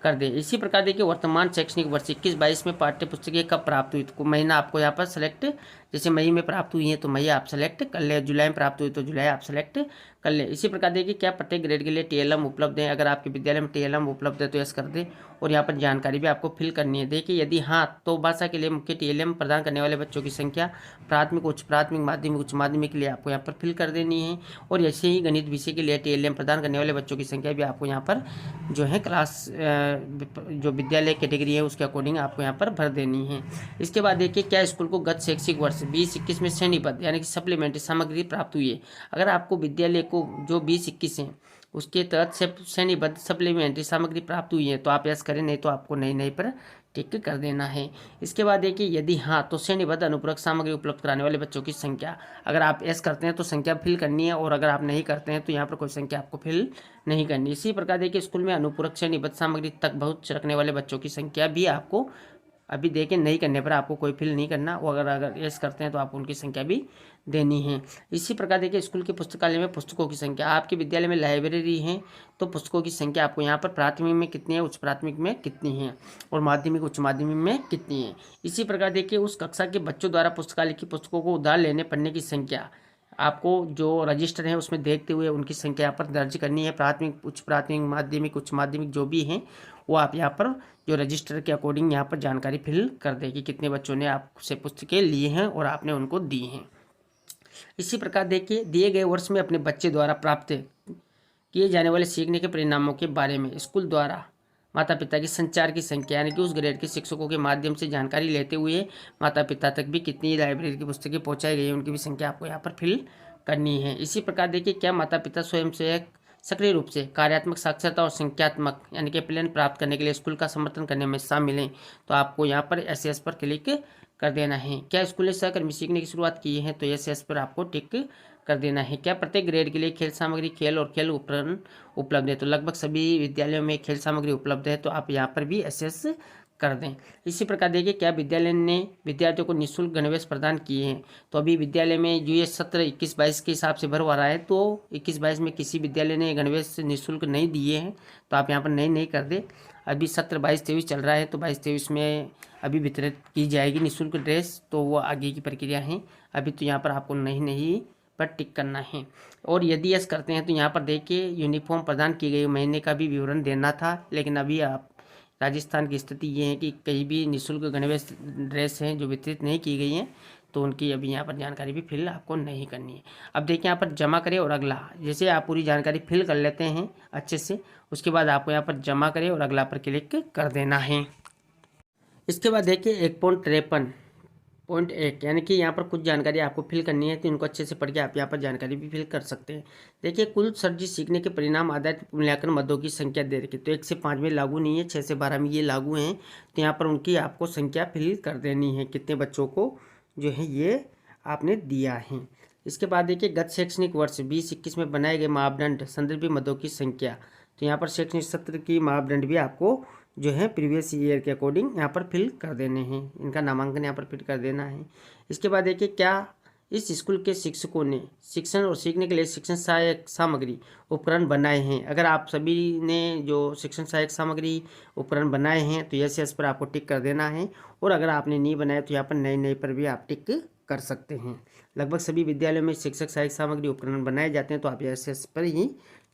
Speaker 2: कर दें। इसी प्रकार देखिए वर्तमान शैक्षणिक वर्ष 21-22 में पाठ्य पुस्तकें कब प्राप्त हुई, तो महीना आपको यहाँ पर सेलेक्ट, जैसे मई में प्राप्त हुई है तो मई आप सेलेक्ट कर ले, जुलाई में प्राप्त हुई तो जुलाई आप सेलेक्ट कर ले। इसी प्रकार देखिए क्या प्रत्येक ग्रेड के लिए TLM उपलब्ध है, अगर आपके विद्यालय में TLM उपलब्ध है तो यस कर दें, और यहाँ पर जानकारी भी आपको फिल करनी है। देखिए यदि हाँ तो भाषा के लिए मुख्य TLM प्रदान करने वाले बच्चों की संख्या प्राथमिक उच्च प्राथमिक माध्यमिक उच्च माध्यमिक के लिए आपको यहाँ पर फिल कर देनी है, और ऐसे ही गणित विषय के लिए TLM प्रदान करने वाले बच्चों की संख्या भी आपको यहाँ पर जो है क्लास जो विद्यालय कैटेगरी है उसके अकॉर्डिंग आपको यहाँ पर भर देनी है। इसके बाद देखिए क्या स्कूल को गत शैक्षिक वर्ष 20-21 में श्रेणीबद्ध यानी कि सप्लीमेंट्री सामग्री प्राप्त हुई है, अगर आपको विद्यालय को जो 20-21 है उसके तहत श्रेणीबद्ध सप्लीमेंट्री सामग्री प्राप्त हुई है तो आप यस करें, नहीं तो आपको नहीं पर टिक कर देना है। इसके बाद देखिए यदि हाँ तो श्रेणीबद्ध अनुपूरक सामग्री उपलब्ध कराने वाले बच्चों की संख्या, अगर आप यस करते हैं तो संख्या फिल करनी है, और अगर आप नहीं करते हैं तो यहाँ पर कोई संख्या आपको फिल नहीं करनी। इसी प्रकार देखिए स्कूल में अनुपूरक श्रेणीबद्ध सामग्री तक पहुँच रखने वाले बच्चों की संख्या भी आपको अभी देखिए नहीं करने पर आपको कोई फिल नहीं करना, वो अगर यस करते हैं तो आपको उनकी संख्या भी देनी है। इसी प्रकार देखिए स्कूल के पुस्तकालय में पुस्तकों की संख्या, आपके विद्यालय में लाइब्रेरी है तो पुस्तकों की संख्या आपको यहाँ पर प्राथमिक में कितनी है, उच्च प्राथमिक में कितनी है, और माध्यमिक उच्च माध्यमिक में कितनी है। इसी प्रकार देखिए उस कक्षा के बच्चों द्वारा पुस्तकालय की पुस्तकों को उधार लेने पढ़ने की संख्या आपको जो रजिस्टर है उसमें देखते हुए उनकी संख्या यहाँ पर दर्ज करनी है। प्राथमिक उच्च प्राथमिक माध्यमिक उच्च माध्यमिक जो भी हैं वो आप यहाँ पर जो रजिस्टर के अकॉर्डिंग यहाँ पर जानकारी फिल कर दें कि कितने बच्चों ने आपसे पुस्तकें ली हैं और आपने उनको दी हैं। इसी प्रकार देखिए दिए गए वर्ष में अपने बच्चे द्वारा प्राप्त किए जाने वाले सीखने के परिणामों के बारे में स्कूल द्वारा माता पिता की संचार की संख्या यानी कि उस ग्रेड के शिक्षकों के माध्यम से जानकारी लेते हुए माता पिता तक भी कितनी लाइब्रेरी की पुस्तकें पहुंचाई गई हैं उनकी भी संख्या आपको यहाँ पर फिल करनी है। इसी प्रकार देखिए, क्या माता पिता स्वयं से सक्रिय रूप से कार्यात्मक साक्षरता और संख्यात्मक यानी कि प्लान प्राप्त करने के लिए स्कूल का समर्थन करने में शामिल हैं, तो आपको यहाँ पर एस पर क्लिक कर देना है। क्या स्कूल ने सहकर्मी सीखने की शुरुआत की है, तो एस पर आपको टिक कर देना है। क्या प्रत्येक ग्रेड के लिए खेल सामग्री, खेल और खेल उपकरण उपलब्ध है, तो लगभग सभी विद्यालयों में खेल सामग्री उपलब्ध है, तो आप यहाँ पर भी एस कर दें। इसी प्रकार देखिए, क्या विद्यालय ने विद्यार्थियों को निःशुल्क गणवेश प्रदान किए हैं, तो अभी विद्यालय में जो ये सत्र 21-22 के हिसाब से भरवा रहा है, तो 21-22 में किसी विद्यालय ने गणवेश निःशुल्क नहीं दिए हैं, तो आप यहाँ पर नहीं कर दे। अभी सत्र 22-23 चल रहा है, तो 22-23 में अभी वितरित की जाएगी निःशुल्क ड्रेस, तो वो आगे की प्रक्रिया है। अभी तो यहाँ पर आपको नहीं पर टिक करना है। और यदि यस करते हैं तो यहाँ पर देखिए, यूनिफॉर्म प्रदान की गई महीने का भी विवरण देना था, लेकिन अभी आप राजस्थान की स्थिति ये है कि कहीं भी निःशुल्क गणवेश ड्रेस हैं जो वितरित नहीं की गई हैं, तो उनकी अभी यहाँ पर जानकारी भी फिल आपको नहीं करनी है। अब देखिए, यहाँ पर जमा करें और अगला, जैसे आप पूरी जानकारी फिल कर लेते हैं अच्छे से, उसके बाद आपको यहाँ पर जमा करें और अगला पर क्लिक कर देना है। इसके बाद देखिए 1.53.1 यानी कि यहाँ पर कुछ जानकारी आपको फिल करनी है, तो इनको अच्छे से पढ़ के आप यहाँ पर जानकारी भी फिल कर सकते हैं। देखिए, कुल सर्जित सीखने के परिणाम आधारित मूल्यांकन मदों की संख्या दे रखी, तो 1 से 5 में लागू नहीं है, 6 से 12 में ये लागू हैं, तो यहाँ पर उनकी आपको संख्या फिल कर देनी है, कितने बच्चों को जो है ये आपने दिया है। इसके बाद देखिए, गत शैक्षणिक वर्ष 20-21 में बनाए गए मापदंड संदर्भित मदों की संख्या, तो यहाँ पर शैक्षणिक सत्र की मापदंड भी आपको जो है प्रीवियस ईयर के अकॉर्डिंग यहाँ पर फिल कर देने हैं, इनका नामांकन यहाँ पर फिल कर देना है। इसके बाद देखिए, क्या इस स्कूल के शिक्षकों ने शिक्षण और सीखने के लिए शिक्षण सहायक सामग्री उपकरण बनाए हैं, अगर आप सभी ने जो शिक्षण सहायक सामग्री उपकरण बनाए हैं तो यस पर आपको टिक कर देना है, और अगर आपने नहीं बनाया तो यहाँ पर नए पर भी आप टिक कर सकते हैं। लगभग सभी विद्यालयों में शिक्षक सहायक सामग्री उपकरण बनाए जाते हैं, तो आप यस पर ही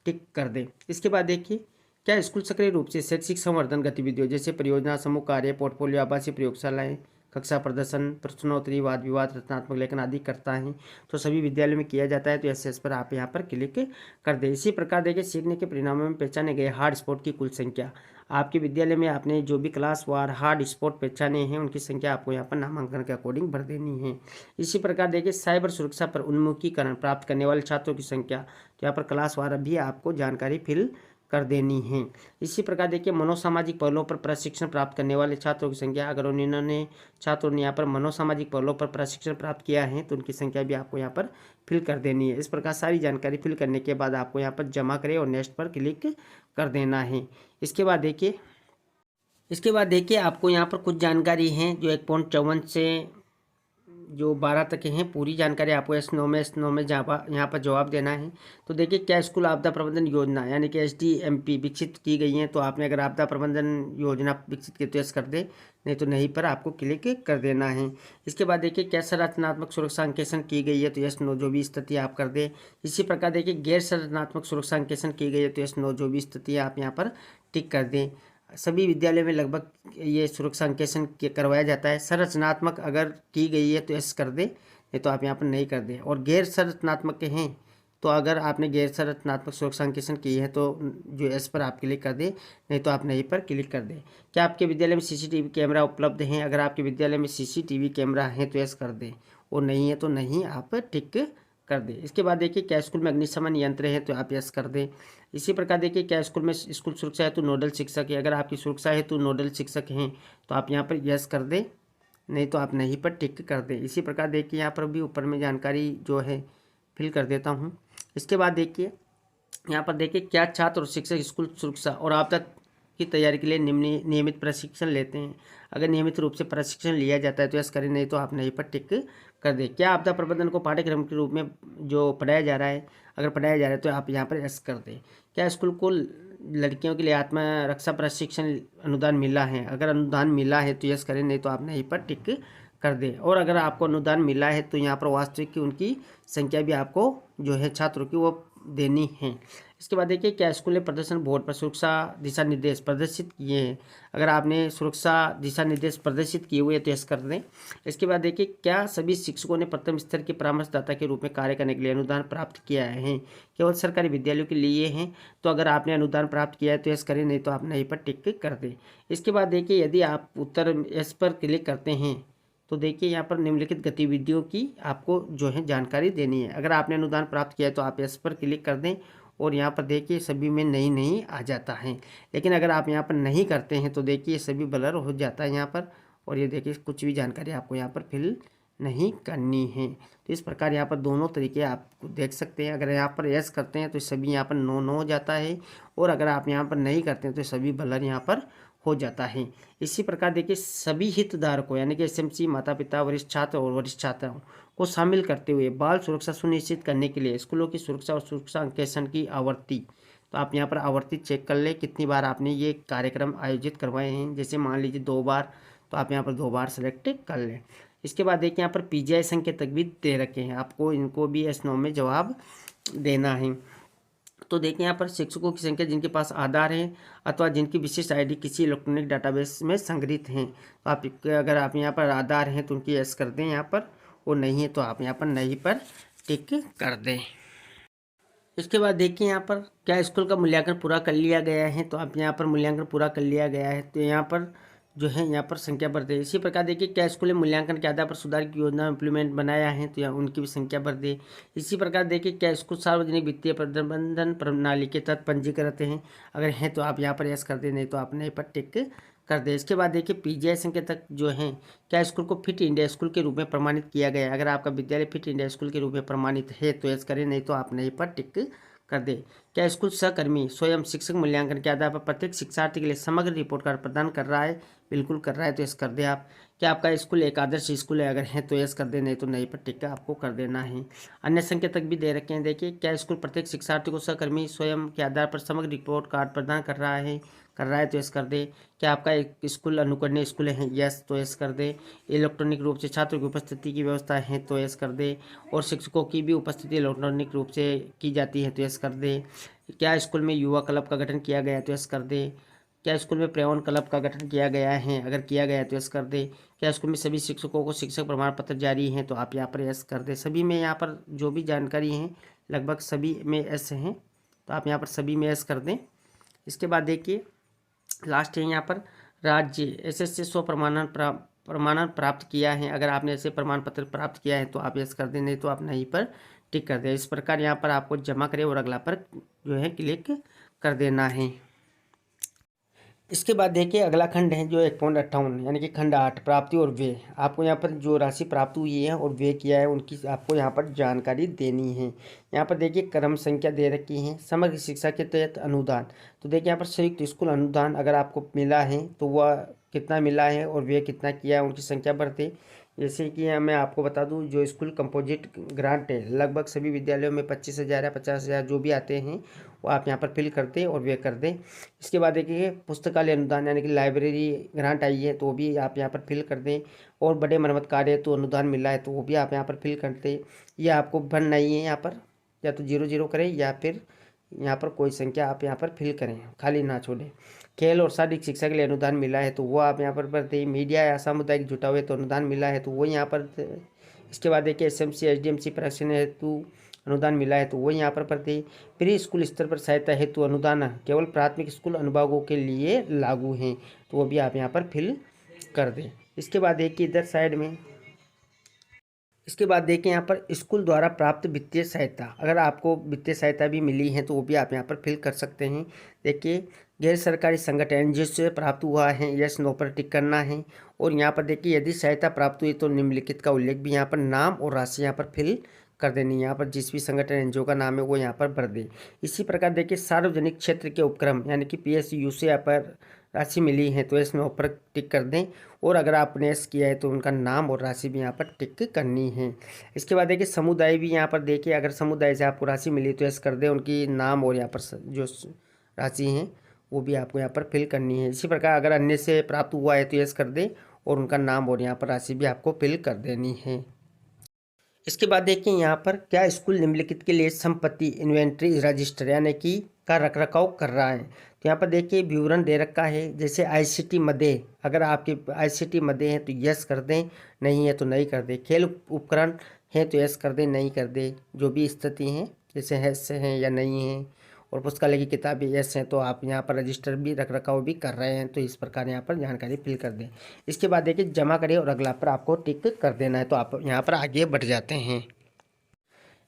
Speaker 2: टिक कर दें। इसके बाद देखिए, क्या स्कूल सक्रिय रूप से शैक्षिक संवर्धन गतिविधियों जैसे परियोजना, समूह कार्य, पोर्टफोलियो, आवासीय प्रयोगशालाएं, कक्षा प्रदर्शन, प्रश्नोत्तरी, वाद विवाद, रचनात्मक लेखन आदि करता है, तो सभी विद्यालयों में किया जाता है, तो एस पर आप यहाँ पर क्लिक कर दें। इसी प्रकार देखिए, सीखने के परिणामों में पहचाने गए हार्ड स्पॉट की कुल संख्या, आपके विद्यालय में आपने जो भी क्लास वार हार्ड स्पॉट पहचाने हैं उनकी संख्या आपको यहाँ पर नामांकन के अकॉर्डिंग भर देनी है। इसी प्रकार देखिए, साइबर सुरक्षा पर उन्मुखीकरण प्राप्त करने वाले छात्रों की संख्या, तो यहाँ पर क्लास वार भी आपको जानकारी फिल कर देनी है। इसी प्रकार देखिए, मनोसामाजिक पहलुओं पर प्रशिक्षण प्राप्त करने वाले छात्रों की संख्या, अगर उन्होंने छात्रों ने यहाँ पर मनोसामाजिक पहलुओं पर प्रशिक्षण प्राप्त किया है तो उनकी संख्या भी आपको यहाँ पर फिल कर देनी है। इस प्रकार सारी जानकारी फिल करने के बाद आपको यहाँ पर जमा करें और नेक्स्ट पर क्लिक कर देना है। इसके बाद देखिए आपको यहाँ पर कुछ जानकारी है जो 1.54 से जो 12 तक के हैं, पूरी जानकारी आपको S9 में यहाँ पर जवाब देना है। तो देखिए, क्या स्कूल आपदा प्रबंधन योजना यानी कि SDMP विकसित की गई है, तो आपने अगर आपदा प्रबंधन योजना विकसित की तो यस कर दे, नहीं तो नहीं पर आपको क्लिक कर देना है। इसके बाद देखिए, क्या संरचनात्मक सुरक्षा अंकेक्षण की गई है, तो यस नो जो भी स्थिति आप कर दे। इसी प्रकार देखिए, गैर संरचनात्मक सुरक्षा अंकेक्षण की गई है, तो यस नो जो भी स्थिति आप यहाँ पर टिक कर दें। सभी विद्यालयों में लगभग ये सुरक्षा अंकेक्षण करवाया जाता है। संरचनात्मक अगर की गई है तो यस कर दें, नहीं तो आप यहाँ पर नहीं कर दें। और गैर संरचनात्मक के हैं, तो अगर आपने गैर संरचनात्मक सुरक्षा अंकेक्षण की है तो जो एस पर आप क्लिक कर दें, नहीं तो आप नहीं पर क्लिक कर दें। क्या आपके विद्यालय में CCTV कैमरा उपलब्ध हैं, अगर आपके विद्यालय में CCTV कैमरा है तो यस कर दें, और नहीं है तो नहीं आप टिक कर दें। इसके बाद देखिए, क्या स्कूल में अग्निशमन यंत्र है, तो आप यस कर दें। इसी प्रकार देखिए, क्या स्कूल में स्कूल सुरक्षा हेतु नोडल शिक्षक है, अगर आपकी सुरक्षा हेतु नोडल शिक्षक हैं तो आप यहाँ पर यस कर दें, नहीं तो आप नहीं पर टिक कर दें। इसी प्रकार देखिए, यहाँ पर भी ऊपर में जानकारी जो है फिल कर देता हूँ। इसके बाद देखिए, यहाँ पर देखिए, क्या छात्र और शिक्षक स्कूल सुरक्षा और आपदा की तैयारी के लिए नियमित प्रशिक्षण लेते हैं, अगर नियमित रूप से प्रशिक्षण लिया जाता है तो यस करें, नहीं तो आप नहीं पर टिक कर दें। क्या आपदा प्रबंधन को पाठ्यक्रम के रूप में जो पढ़ाया जा रहा है, अगर पढ़ाया जा रहा है तो आप यहाँ पर यस कर दें। क्या स्कूल को लड़कियों के लिए आत्मरक्षा प्रशिक्षण अनुदान मिला है, अगर अनुदान मिला है तो यस करें, नहीं तो आप नहीं पर टिक कर दें। और अगर आपको अनुदान मिला है तो यहाँ पर वास्तविक की उनकी संख्या भी आपको जो है छात्रों की वो देनी है। इसके बाद देखिए क्या स्कूल ने प्रदर्शन बोर्ड पर सुरक्षा दिशा निर्देश प्रदर्शित किए हैं। अगर आपने सुरक्षा दिशा निर्देश प्रदर्शित किए हुए तो यस कर दें। इसके बाद देखिए क्या सभी शिक्षकों ने प्रथम स्तर के परामर्शदाता के रूप में कार्य करने के लिए अनुदान प्राप्त किया है। केवल सरकारी विद्यालयों के लिए हैं, तो अगर आपने अनुदान प्राप्त किया है तो यस करें, नहीं तो आप नहीं पर टिक कर दें। इसके बाद देखिए यदि आप उत्तर यस पर क्लिक करते हैं तो देखिए यहाँ पर निम्नलिखित गतिविधियों की आपको जो है जानकारी देनी है। अगर आपने अनुदान प्राप्त किया है तो आप यस पर क्लिक कर दें और यहाँ पर देखिए सभी में नहीं आ जाता है। लेकिन अगर आप यहाँ पर नहीं करते हैं तो देखिए सभी ब्लर हो जाता है यहाँ पर, और ये देखिए कुछ भी जानकारी आपको यहाँ पर फिल नहीं करनी है। तो इस प्रकार यहाँ पर दोनों तरीके आप देख सकते हैं। अगर यहाँ पर यस करते हैं तो सभी यहाँ पर नो हो जाता है, और अगर आप यहाँ पर नहीं करते हैं तो सभी ब्लर यहाँ पर हो जाता है। इसी प्रकार देखिए सभी हितधारकों यानी कि एसएमसी, माता पिता, वरिष्ठ छात्र और वरिष्ठ छात्राओं को शामिल करते हुए बाल सुरक्षा सुनिश्चित करने के लिए स्कूलों की सुरक्षा और सुरक्षा अंकेक्षण की आवृत्ति, तो आप यहाँ पर आवृत्ति चेक कर ले कितनी बार आपने ये कार्यक्रम आयोजित करवाए हैं। जैसे मान लीजिए 2 बार, तो आप यहाँ पर 2 बार सेलेक्ट कर लें। इसके बाद देखिए यहाँ पर पीजीआई संकेतक भी दे रखे हैं, आपको इनको भी यस नो में जवाब देना है। तो देखिए यहाँ पर शिक्षकों की संख्या जिनके पास आधार है अथवा जिनकी विशिष्ट आईडी किसी इलेक्ट्रॉनिक डाटाबेस में संग्रहित हैं, तो आप अगर आप यहाँ पर आधार हैं तो उनकी यस कर दें यहाँ पर, और नहीं है तो आप यहाँ पर नहीं पर टिक कर दें। इसके बाद देखिए यहाँ पर क्या स्कूल का मूल्यांकन पूरा कर लिया गया है, तो आप यहाँ पर मूल्यांकन पूरा कर लिया गया है तो यहाँ पर जो है यहाँ पर संख्या बढ़ दे। इसी प्रकार देखिए क्या स्कूल ने मूल्यांकन के आधार पर सुधार की योजना इम्प्लीमेंट बनाया है, तो यहाँ उनकी भी संख्या बढ़ दे। इसी प्रकार देखिए क्या स्कूल सार्वजनिक वित्तीय प्रबंधन प्रणाली के तहत पंजीकृत हैं, अगर हैं तो आप यहाँ पर यस कर दें, नहीं तो आप नहीं पर टिक कर दे। इसके बाद देखिए पीजीआई संकेतक जो हैं क्या स्कूल को फिट इंडिया स्कूल के रूप में प्रमाणित किया गया है। अगर आपका विद्यालय फिट इंडिया स्कूल के रूप में प्रमाणित है तो यस करें, नहीं तो आप नहीं पर टिक कर दे। क्या स्कूल सहकर्मी स्वयं शिक्षक मूल्यांकन के आधार पर प्रत्येक शिक्षार्थी के लिए समग्र रिपोर्ट कार्ड प्रदान कर रहा है, बिल्कुल कर रहा है तो यस कर दे आप। क्या आपका स्कूल एक आदर्श स्कूल है, अगर है तो यस कर दे, नहीं तो नहीं पर टिक आपको कर देना है। अन्य संकेतक भी दे रखे हैं। देखिए क्या स्कूल प्रत्येक शिक्षार्थी को सहकर्मी स्वयं के आधार पर समग्र रिपोर्ट कार्ड प्रदान कर रहा है तो यस कर दे। क्या आपका एक स्कूल अनुकरणीय स्कूल है, यस तो यस कर दे। इलेक्ट्रॉनिक रूप से छात्रों की उपस्थिति की व्यवस्था है तो यस कर दे, और शिक्षकों की भी उपस्थिति इलेक्ट्रॉनिक रूप से की जाती है तो यस कर दे। क्या स्कूल में युवा क्लब का गठन किया गया है तो यस कर दे। क्या स्कूल में प्रेरण क्लब का गठन किया गया है, अगर किया गया है तो यस कर दे। क्या स्कूल में सभी शिक्षकों को शिक्षक प्रमाण पत्र जारी हैं, तो आप यहाँ पर यस कर दे। सभी में यहाँ पर जो भी जानकारी है लगभग सभी में यस हैं, तो आप यहाँ पर सभी में यस कर दें। इसके बाद देखिए लास्ट है यहाँ पर राज्य एसएससी स्व प्रमाणन प्राप्त किया है, अगर आपने ऐसे प्रमाण पत्र प्राप्त किया है तो आप यस कर दें, नहीं तो आप नहीं पर टिक कर दें। इस प्रकार यहाँ पर आपको जमा करें और अगला पर जो है क्लिक कर देना है। इसके बाद देखिए अगला खंड है जो 1.58 यानी कि खंड 8 प्राप्ति और व्यय। आपको यहाँ पर जो राशि प्राप्त हुई है और व्यय किया है उनकी आपको यहाँ पर जानकारी देनी है। यहाँ पर देखिए क्रम संख्या दे रखी है। समग्र शिक्षा के तहत अनुदान, तो देखिए यहाँ पर संयुक्त स्कूल अनुदान अगर आपको मिला है तो वह कितना मिला है और व्यय कितना किया है उनकी संख्या बढ़ते। जैसे कि मैं आपको बता दूं जो स्कूल कंपोजिट ग्रांट है लगभग सभी विद्यालयों में 25,000 या 50,000 जो भी आते हैं वो आप यहाँ पर फिल कर दें और वे कर दें। इसके बाद देखिए पुस्तकालय अनुदान यानी कि लाइब्रेरी ग्रांट आई है तो वो भी आप यहाँ पर फिल कर दें, और बड़े मरम्मत कार्य तो अनुदान मिला है तो वो भी आप यहाँ पर फिल कर दें। ये आपको भर नहीं है, यहाँ पर या तो 0 करें या फिर यहाँ पर कोई संख्या आप यहाँ पर फिल करें, खाली ना छोड़ें। खेल और शारीरिक शिक्षा के लिए अनुदान मिला है तो वो आप यहाँ पर भरते। मीडिया या सामुदायिक जुटावे तो अनुदान मिला है तो वो यहाँ पर। इसके बाद देखिए एसएमसी एसडीएमसी प्रशिक्षण हेतु अनुदान मिला है तो वो यहाँ पर भरते। प्री स्कूल स्तर पर सहायता हेतु अनुदान केवल प्राथमिक स्कूल अनुभागों के लिए लागू हैं तो वो भी आप यहाँ पर फिल कर दें। इसके बाद देखिए इधर साइड में इसके बाद देखिए यहाँ पर स्कूल द्वारा प्राप्त वित्तीय सहायता, अगर आपको वित्तीय सहायता भी मिली है तो वो भी आप यहाँ पर फिल कर सकते हैं। देखिए गैर सरकारी संगठन जिससे प्राप्त हुआ है यस नो पर टिक करना है, और यहाँ पर देखिए यदि सहायता प्राप्त हुई तो निम्नलिखित का उल्लेख भी यहाँ पर नाम और राशि यहाँ पर फिल कर देनी। यहाँ पर जिस भी संगठन एनजीओ का नाम है वो यहाँ पर भर दे। इसी प्रकार देखिए सार्वजनिक क्षेत्र के उपक्रम यानी कि पीएसयू से यहाँ पर राशि मिली है तो इसमें ऊपर टिक कर दें, और अगर आपने एस किया है तो उनका नाम और राशि भी यहाँ पर टिक करनी है। इसके बाद देखिए समुदाय भी यहाँ पर देखिए अगर समुदाय से आपको राशि मिली तो एस कर दें, उनकी नाम और यहाँ पर जो राशि हैं वो भी आपको यहाँ पर फिल करनी है। इसी प्रकार अगर अन्य से प्राप्त हुआ है तो एस कर दें और उनका नाम और यहाँ पर राशि भी आपको फिल कर देनी है। इसके बाद देखिए यहाँ पर क्या स्कूल निम्नलिखित के लिए संपत्ति इन्वेंट्री रजिस्टर यानी कि का रखरखाव कर रहा है। तो यहाँ पर देखिए विवरण दे रखा है, जैसे आईसीटी मध्य, अगर आपके आईसीटी मध्य है तो यस कर दें, नहीं है तो नहीं कर दें। खेल उपकरण है तो यस कर दें, नहीं कर दें। जो भी स्थिति हैं जैसे है हैं या नहीं है। और पुस्तकालय की किताबें यस हैं तो आप यहाँ पर रजिस्टर भी रख रखाव भी कर रहे हैं, तो इस प्रकार यहाँ पर जानकारी फिल कर दें। इसके बाद देखिए जमा करें और अगला पर आपको टिक कर देना है, तो आप यहाँ पर आगे बढ़ जाते हैं।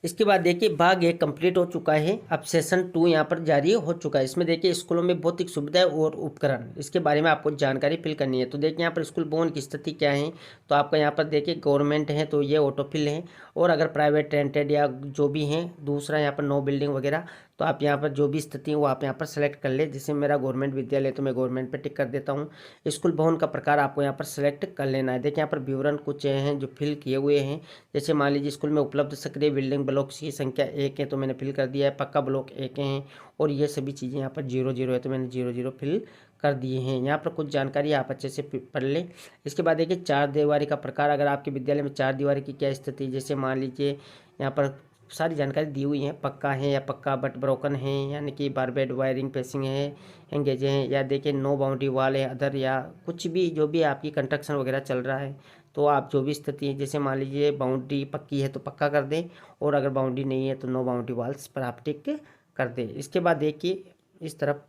Speaker 2: इसके बाद देखिए भाग 1 कंप्लीट हो चुका है, अब सेशन 2 यहाँ पर जारी हो चुका है। इसमें देखिए स्कूलों में भौतिक सुविधाएं और उपकरण, इसके बारे में आपको जानकारी फिल करनी है। तो देखिए यहाँ पर स्कूल भवन की स्थिति क्या है, तो आपका यहाँ पर देखिए गवर्नमेंट है तो ये ऑटोफिल है, और अगर प्राइवेट रेंटेड या जो भी हैं दूसरा यहाँ पर नो बिल्डिंग वगैरह, तो आप यहाँ पर जो भी स्थिति है वो आप यहाँ पर सेलेक्ट कर ले। जैसे मेरा गवर्नमेंट विद्यालय तो मैं गवर्नमेंट पे टिक कर देता हूँ। स्कूल भवन का प्रकार आपको यहाँ पर सेलेक्ट कर लेना है। देखिए यहाँ पर विवरण कुछ हैं जो फिल किए हुए हैं। जैसे मान लीजिए स्कूल में उपलब्ध सक्रिय बिल्डिंग ब्लॉक्स की संख्या 1 है तो मैंने फिल कर दिया है, पक्का ब्लॉक 1 हैं, और ये सभी चीज़ें यहाँ पर 0 है तो मैंने 0 फिल कर दिए हैं। यहाँ पर कुछ जानकारी आप अच्छे से पढ़ लें। इसके बाद देखिए 4 दीवारी का प्रकार, अगर आपके विद्यालय में 4 दीवारी की क्या स्थिति, जैसे मान लीजिए यहाँ पर सारी जानकारी दी हुई है, पक्का है या पक्का बट ब्रोकन है, यानी कि बारबेड वायरिंग पेसिंग है, एंगेज है, या देखिए नो बाउंड्री वाल है अदर, या कुछ भी जो भी आपकी कंस्ट्रक्शन वगैरह चल रहा है, तो आप जो भी स्थिति है, जैसे मान लीजिए बाउंड्री पक्की है तो पक्का कर दें, और अगर बाउंड्री नहीं है तो नो बाउंड्री वाल्स पर आप टिक कर दें। इसके बाद देखिए इस तरफ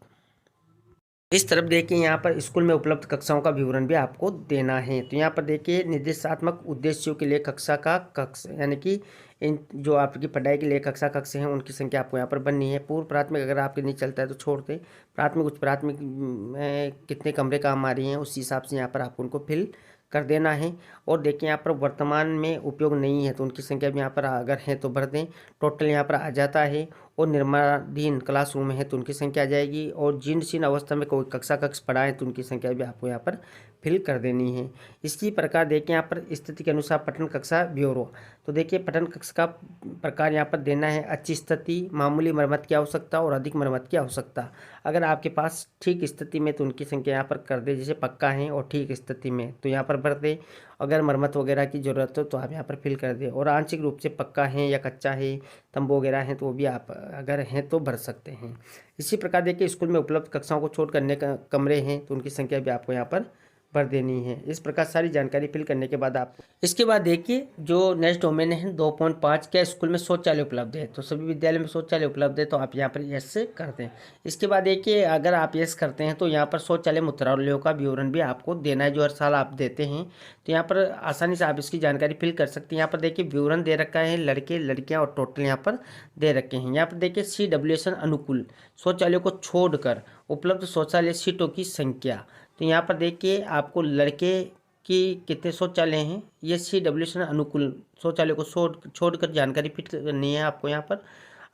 Speaker 2: देखिए यहाँ पर स्कूल में उपलब्ध कक्षाओं का विवरण भी आपको देना है। तो यहाँ पर देखिए निर्देशात्मक उद्देश्यों के लिए कक्षा का कक्ष, यानी कि इन जो आपकी पढ़ाई के लिए कक्ष हैं उनकी संख्या आपको यहाँ पर बननी है। पूर्व प्राथमिक अगर आपके नहीं चलता है तो छोड़ दें। प्राथमिक उच्च प्राथमिक में कितने कमरे काम आ रही हैं उस हिसाब से यहाँ पर आपको उनको फिल कर देना है। और देखिए यहाँ पर वर्तमान में उपयोग नहीं है तो उनकी संख्या भी यहाँ पर अगर है तो भर दें। टोटल यहाँ पर आ जाता है। और निर्माणाधीन क्लासरूम है तो उनकी संख्या आ जाएगी, और जीर्ण शीर्ण अवस्था में कोई कक्ष पढ़ा है तो उनकी संख्या भी आपको यहाँ पर फिल कर देनी है। इसी प्रकार देखिए यहाँ पर स्थिति के अनुसार पठन कक्षा ब्यूरो, तो देखिए पठन कक्ष का प्रकार यहाँ पर देना है अच्छी स्थिति, मामूली मरम्मत की आवश्यकता और अधिक मरम्मत की आवश्यकता। अगर आपके पास ठीक स्थिति में तो उनकी संख्या यहाँ पर कर दे, जैसे पक्का है और ठीक स्थिति में तो यहाँ पर भर दे। अगर मरम्मत वगैरह की ज़रूरत हो तो आप यहाँ पर फिल कर दें। और आंशिक रूप से पक्का है या कच्चा है, तंबू वगैरह हैं तो वो भी आप अगर हैं तो भर सकते हैं। इसी प्रकार देखिए स्कूल में उपलब्ध कक्षाओं को छोड़ करने का कमरे हैं तो उनकी संख्या भी आपको यहाँ पर भर देनी है। इस प्रकार सारी जानकारी फिल करने के बाद आप इसके बाद देखिए जो नेक्स्ट डोमेन है 2.5, क्या स्कूल में शौचालय उपलब्ध है, तो सभी विद्यालय में शौचालय उपलब्ध है तो आप यहाँ पर यस कर दें। इसके बाद देखिए अगर आप यस करते हैं तो यहाँ पर शौचालय मूत्रालयों का विवरण भी आपको देना है जो हर साल आप देते हैं, तो यहाँ पर आसानी से आप इसकी जानकारी फिल कर सकते हैं। यहाँ पर देखिए विवरण दे रखा है, लड़के लड़कियाँ और टोटल यहाँ पर दे रखे हैं। यहाँ पर देखिए CWSN अनुकूल शौचालयों को छोड़कर उपलब्ध शौचालय सीटों की संख्या, तो यहाँ पर देखिए आपको लड़के की कितने शौचालय हैं, ये CWSN अनुकूल शौचालय को छोड़कर जानकारी फिट करनी है आपको यहाँ पर।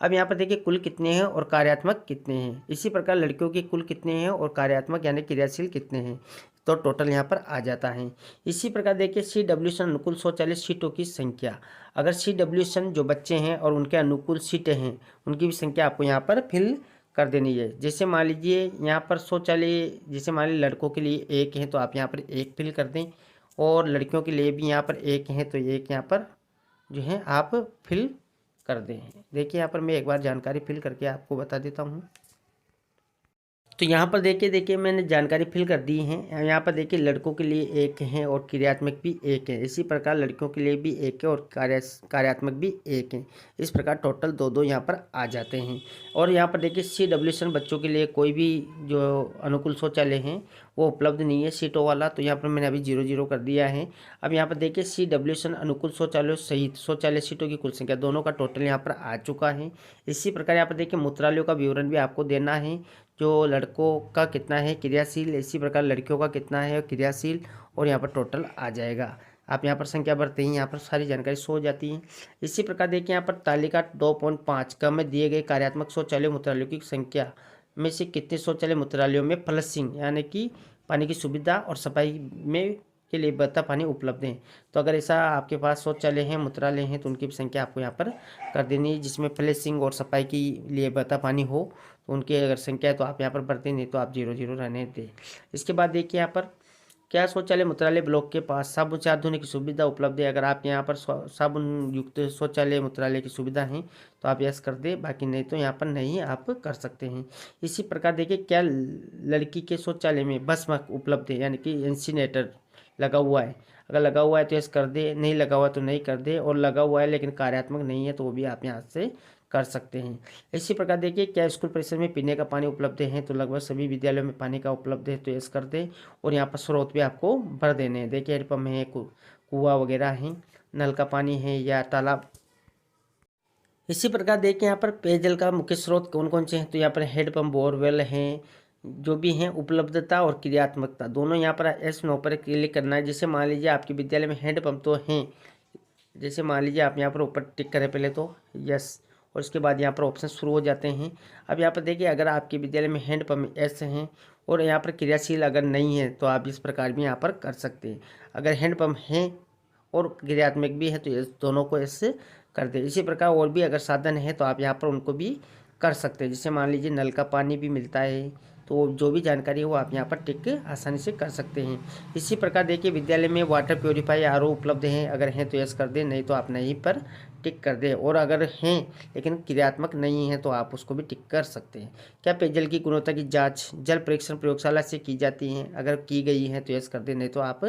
Speaker 2: अब यहाँ पर देखिए कुल कितने हैं और कार्यात्मक कितने हैं। इसी प्रकार लड़कियों के कुल कितने हैं और कार्यात्मक यानी क्रियाशील कितने हैं, तो टोटल यहाँ पर आ जाता है। इसी प्रकार देखिए CWSN अनुकूल शौचालय सीटों की संख्या, अगर CWSN जो बच्चे हैं और उनके अनुकूल सीटें हैं उनकी भी संख्या आपको यहाँ पर फिल कर देनी है। जैसे मान लीजिए यहाँ पर शौचालय, जैसे मान लीजिए लड़कों के लिए 1 है तो आप यहाँ पर 1 फिल कर दें, और लड़कियों के लिए भी यहाँ पर 1 है तो 1 यहाँ पर जो है आप फिल कर दें। देखिए यहाँ पर मैं एक बार जानकारी फिल करके आपको बता देता हूँ। तो यहाँ पर देखिए मैंने जानकारी फिल कर दी है। यहाँ पर देखिए लड़कों के लिए 1 है और क्रियात्मक भी 1 है। इसी प्रकार लड़कियों के लिए भी 1 है और कार्यात्मक भी 1 है। इस प्रकार टोटल 2 यहाँ पर आ जाते हैं। और यहाँ पर देखिए CWSN बच्चों के लिए कोई भी जो अनुकूल शौचालय हैं वो उपलब्ध नहीं है सीटों वाला, तो यहाँ पर मैंने अभी 0 कर दिया है। अब यहाँ पर देखिए CWSN अनुकूल शौचालयों सहित शौचालय सीटों की कुल संख्या दोनों का टोटल यहाँ पर आ चुका है। इसी प्रकार यहाँ पर देखिए मूत्रालयों का विवरण भी आपको देना है, जो लड़कों का कितना है क्रियाशील, इसी प्रकार लड़कियों का कितना है क्रियाशील, और यहाँ पर टोटल आ जाएगा। आप यहाँ पर संख्या भरते ही यहाँ पर सारी जानकारी शो हो जाती है। इसी प्रकार देखिए यहाँ पर तालिका 2.5 का में दिए गए कार्यात्मक शौचालय मूत्रालयों की संख्या में से कितने शौचालय मूत्रालयों में फ्लशिंग यानी कि पानी की सुविधा और सफाई में के लिए बहता पानी उपलब्ध है। तो अगर ऐसा आपके पास शौचालय हैं मूत्रालय हैं तो उनकी भी संख्या आपको यहाँ पर कर देनी है, जिसमें फ्लशिंग और सफाई के लिए बहता पानी हो तो उनकी अगर संख्या है तो आप यहाँ पर भरते, नहीं तो आप 0 रहने दें। इसके बाद देखिए यहाँ पर क्या शौचालय मूत्रालय ब्लॉक के पास साबुन से हाथ धोने की सुविधा उपलब्ध है? अगर आप यहाँ पर साबुन युक्त शौचालय मूत्रालय की सुविधा है तो आप यस कर दें, बाकी नहीं तो यहाँ पर नहीं आप कर सकते हैं। इसी प्रकार देखिए, क्या लड़की के शौचालय में भस्म उपलब्ध है, यानी कि इंसिनेटर लगा हुआ है? अगर लगा हुआ है तो यस कर दे, नहीं लगा हुआ तो नहीं कर दे, और लगा हुआ है लेकिन कार्यात्मक नहीं है तो वो भी आप यहाँ से कर सकते हैं। इसी प्रकार देखिए, क्या स्कूल परिसर में पीने का पानी उपलब्ध है? तो लगभग सभी विद्यालयों में पानी का उपलब्ध है तो यस कर दें, और यहाँ पर स्रोत भी आपको भर देने हैं। देखिए हैंडपम्प है, कुआं वगैरह है, नल का पानी है या तालाब। इसी प्रकार देखिए, यहाँ पर पेयजल का मुख्य स्रोत कौन कौन से हैं? तो यहाँ पर हैंडपम्प, बोरवेल हैं, जो भी हैं। उपलब्धता और क्रियात्मकता दोनों यहाँ पर एस नो पर क्लिक करना है। जैसे मान लीजिए आपके विद्यालय में हैंडपम्प तो हैं, जैसे मान लीजिए आप यहाँ पर ऊपर टिक करें पहले तो यस, और उसके बाद यहाँ पर ऑप्शन शुरू हो जाते हैं। अब यहाँ पर देखिए, अगर आपके विद्यालय में हैंडपम्प एस हैं और यहाँ पर क्रियाशील अगर नहीं है तो आप इस प्रकार भी यहाँ पर कर सकते हैं। अगर हैंडपम्प हैं और क्रियात्मक भी है तो ये दोनों को ऐसे कर दे। इसी प्रकार और भी अगर साधन है तो आप यहाँ पर उनको भी कर सकते हैं। जैसे मान लीजिए नल का पानी भी मिलता है, तो जो भी जानकारी है वो आप यहाँ पर टिक आसानी से कर सकते हैं। इसी प्रकार देखिए, विद्यालय में वाटर प्योरीफायर आरओ उपलब्ध हैं? अगर हैं तो यस कर दें, नहीं तो आप नहीं पर टिक कर दें, और अगर हैं लेकिन क्रियात्मक नहीं है तो आप उसको भी टिक कर सकते हैं। क्या पेयजल की गुणवत्ता की जांच जल परीक्षण प्रयोगशाला से की जाती है? अगर की गई है तो यस कर दें, नहीं तो आप